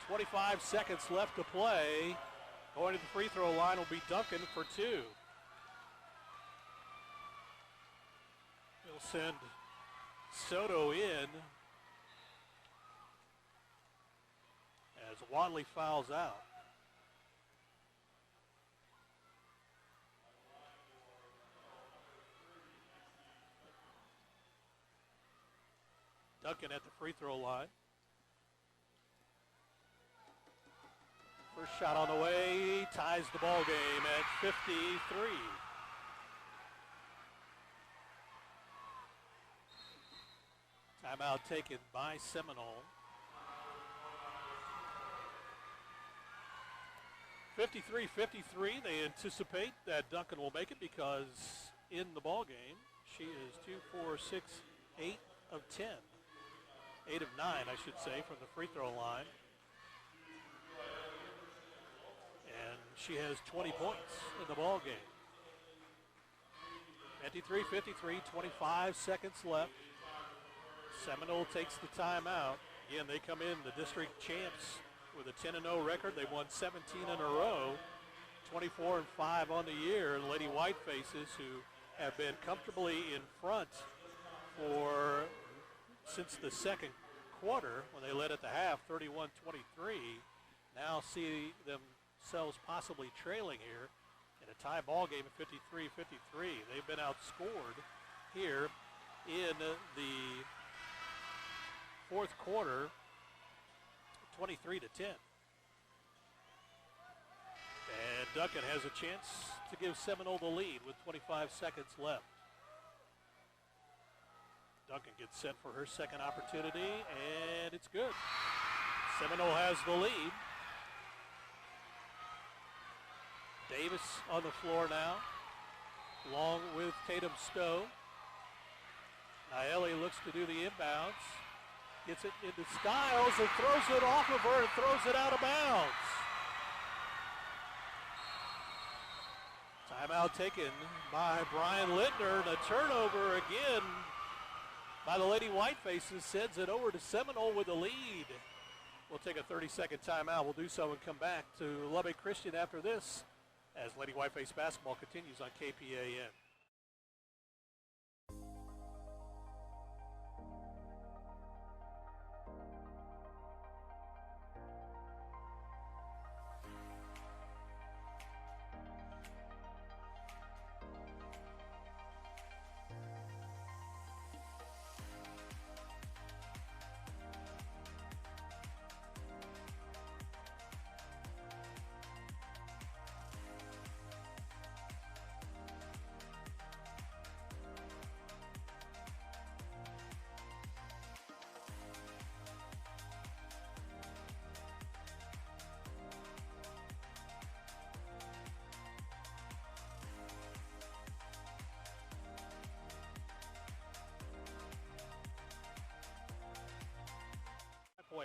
25 seconds left to play. Going to the free throw line will be Duncan for 2. They'll send Soto in as Watley fouls out. Duncan at the free throw line. First shot on the way, ties the ball game at 53. Timeout taken by Seminole. 53-53. They anticipate that Duncan will make it because in the ball game, she is 2, 4, 6, 8 of 10. 8 of 9, I should say, from the free throw line. And she has 20 points in the ball game. 53-53, 25 seconds left. Seminole takes the timeout. Again, they come in the district champs with a 10-0 record. They won 17 in a row, 24-5 on the year. And Lady Whitefaces, who have been comfortably in front since the second quarter, when they led at the half, 31-23, now see themselves possibly trailing here in a tie ball game at 53-53. They've been outscored here in the fourth quarter, 23-10. And Duncan has a chance to give Seminole the lead with 25 seconds left. Duncan gets set for her second opportunity, and it's good. Seminole has the lead. Davis on the floor now, along with Tatum Stowe. Naeli looks to do the inbounds. Gets it into Skiles and throws it off of her and throws it out of bounds. Timeout taken by Brian Littner, and a turnover again by the Lady Whitefaces sends it over to Seminole with the lead. We'll take a 30-second timeout. We'll do so and come back to Lubbock Christian after this as Lady Whiteface basketball continues on KPAN.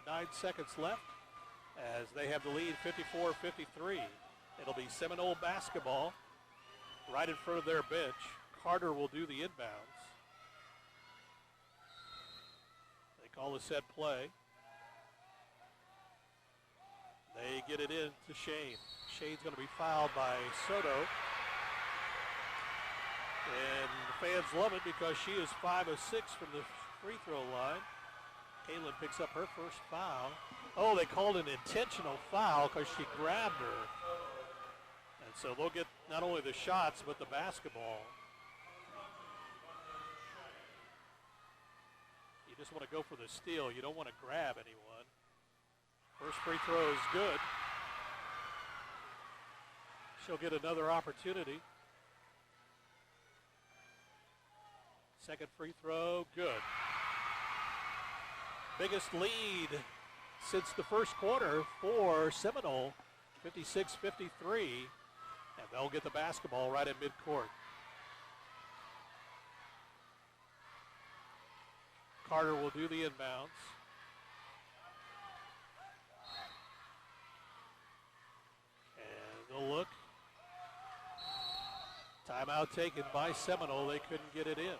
9 seconds left as they have the lead 54-53. It'll be Seminole basketball right in front of their bench. Carter will do the inbounds. They call the set play. They get it in to Shane. Shane's going to be fouled by Soto. And the fans love it because she is 5 of 6 from the free throw line. Kaylin picks up her first foul. Oh, they called an intentional foul because she grabbed her. And so they'll get not only the shots, but the basketball. You just want to go for the steal. You don't want to grab anyone. First free throw is good. She'll get another opportunity. Second free throw, good. Biggest lead since the first quarter for Seminole, 56-53. And they'll get the basketball right at midcourt. Carter will do the inbounds. And they'll look. Timeout taken by Seminole. They couldn't get it in.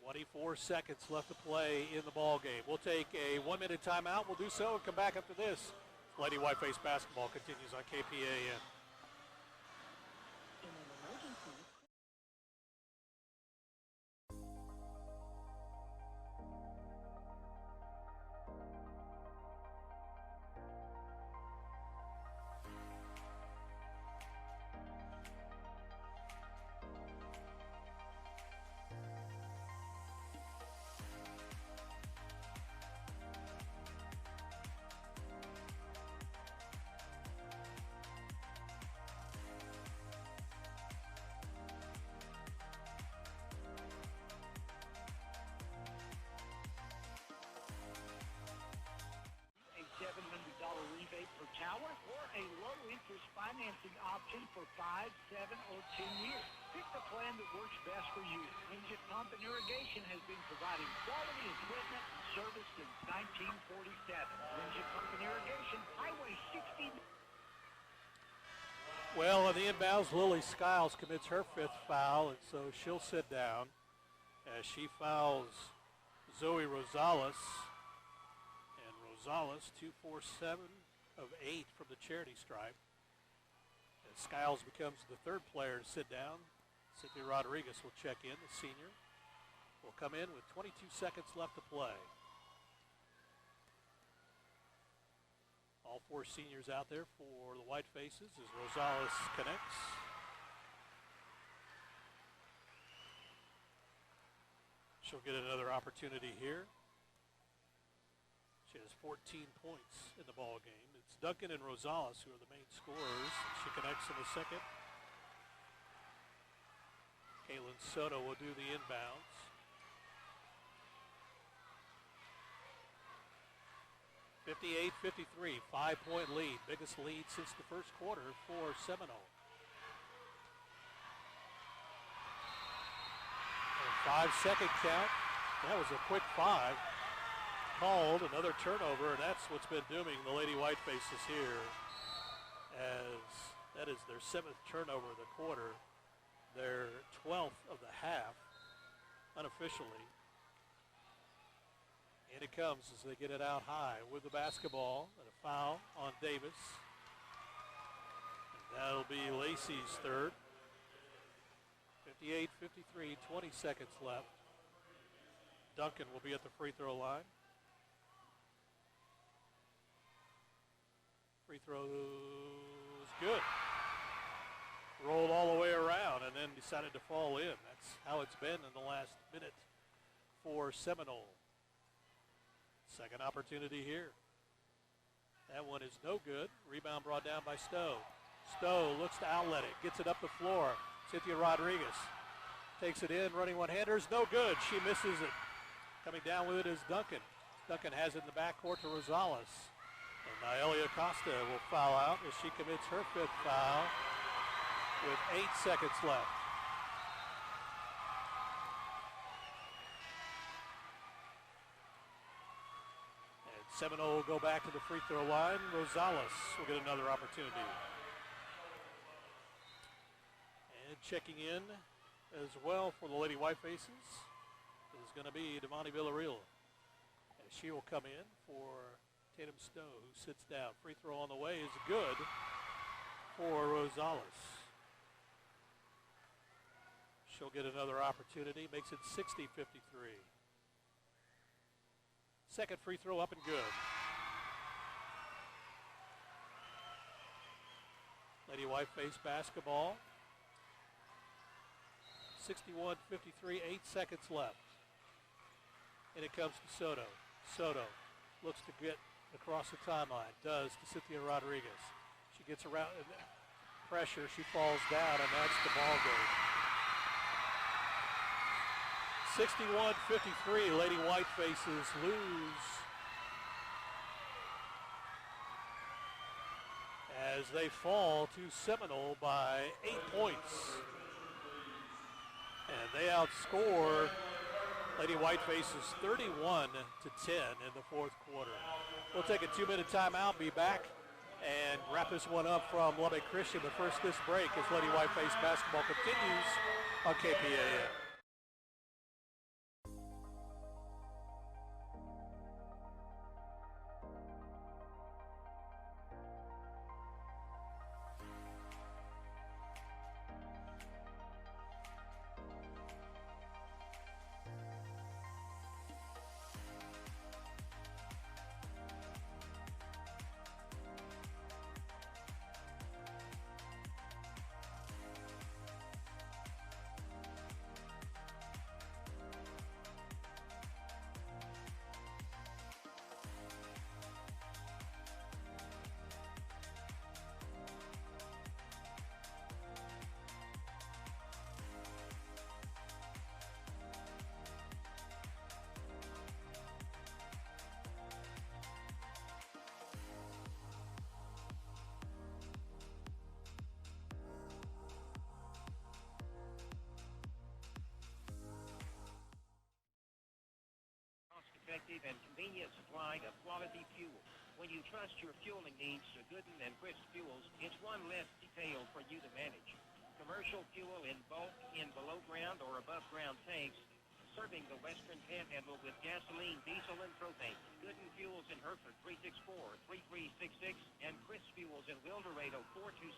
24 seconds left to play in the ball game. We'll take a 1-minute timeout. We'll do so and come back after this. Lady Whiteface basketball continues on KPAN. $700 rebate per tower or a low-interest financing option for 5, 7, or 10 years. Pick the plan that works best for you. Windsor Pump and Irrigation has been providing quality equipment and service since 1947. Windsor Pump and Irrigation, Highway 60. Well, on the inbounds, Lily Skiles commits her 5th foul, and so she'll sit down as she fouls Zoe Rosales. Rosales, 2-4-7 of 8 from the charity stripe. As Skiles becomes the 3rd player to sit down, Cynthia Rodriguez will check in. The senior will come in with 22 seconds left to play. All 4 seniors out there for the Whitefaces as Rosales connects. She'll get another opportunity here. She has 14 points in the ball game. It's Duncan and Rosales who are the main scorers. She connects in the second. Caitlin Soto will do the inbounds. 58-53, 5-point lead. Biggest lead since the first quarter for Seminole. And 5-second count. That was a quick 5. Called another turnover, and that's what's been dooming the Lady Whitefaces here, as that is their 7th turnover of the quarter, their 12th of the half, unofficially. And it comes as they get it out high with the basketball, and a foul on Davis. And that'll be Lacey's 3rd. 58-53, 20 seconds left. Duncan will be at the free throw line. Free throw is good. Rolled all the way around and then decided to fall in. That's how it's been in the last minute for Seminole. Second opportunity here. That one is no good. Rebound brought down by Stowe. Stowe looks to outlet it, gets it up the floor. Cynthia Rodriguez takes it in, running one-handers, no good. She misses it. Coming down with it is Duncan. Duncan has it in the backcourt to Rosales. And Naelia Costa will foul out as she commits her 5th foul with 8 seconds left. And Seminole will go back to the free throw line. Rosales will get another opportunity. And checking in as well for the Lady Whitefaces is going to be Devontae Villarreal. And she will come in for Tatum Stowe, who sits down. Free throw on the way is good for Rosales. She'll get another opportunity, makes it 60-53. Second free throw up and good. Lady Whiteface basketball. 61-53, 8 seconds left. And it comes to Soto. Soto looks to get across the timeline, does to Cynthia Rodriguez. She gets around, pressure. She falls down, and that's the ball game. 61-53, Lady Whitefaces lose as they fall to Seminole by 8 points. And they outscore Lady Whitefaces 31-10 in the fourth quarter. We'll take a 2-minute timeout, be back, and wrap this one up from Lubbock Christian. But first, this break as Lady Whiteface basketball continues on KPAN. Effective and convenient supply of quality fuel. When you trust your fueling needs to Gooden and Crisp Fuels, it's one less detail for you to manage. Commercial fuel in bulk in below ground or above ground tanks, serving the Western Panhandle with gasoline, diesel, and propane. Gooden Fuels in Hereford 364-3366 and Crisp Fuels in Wildorado 426.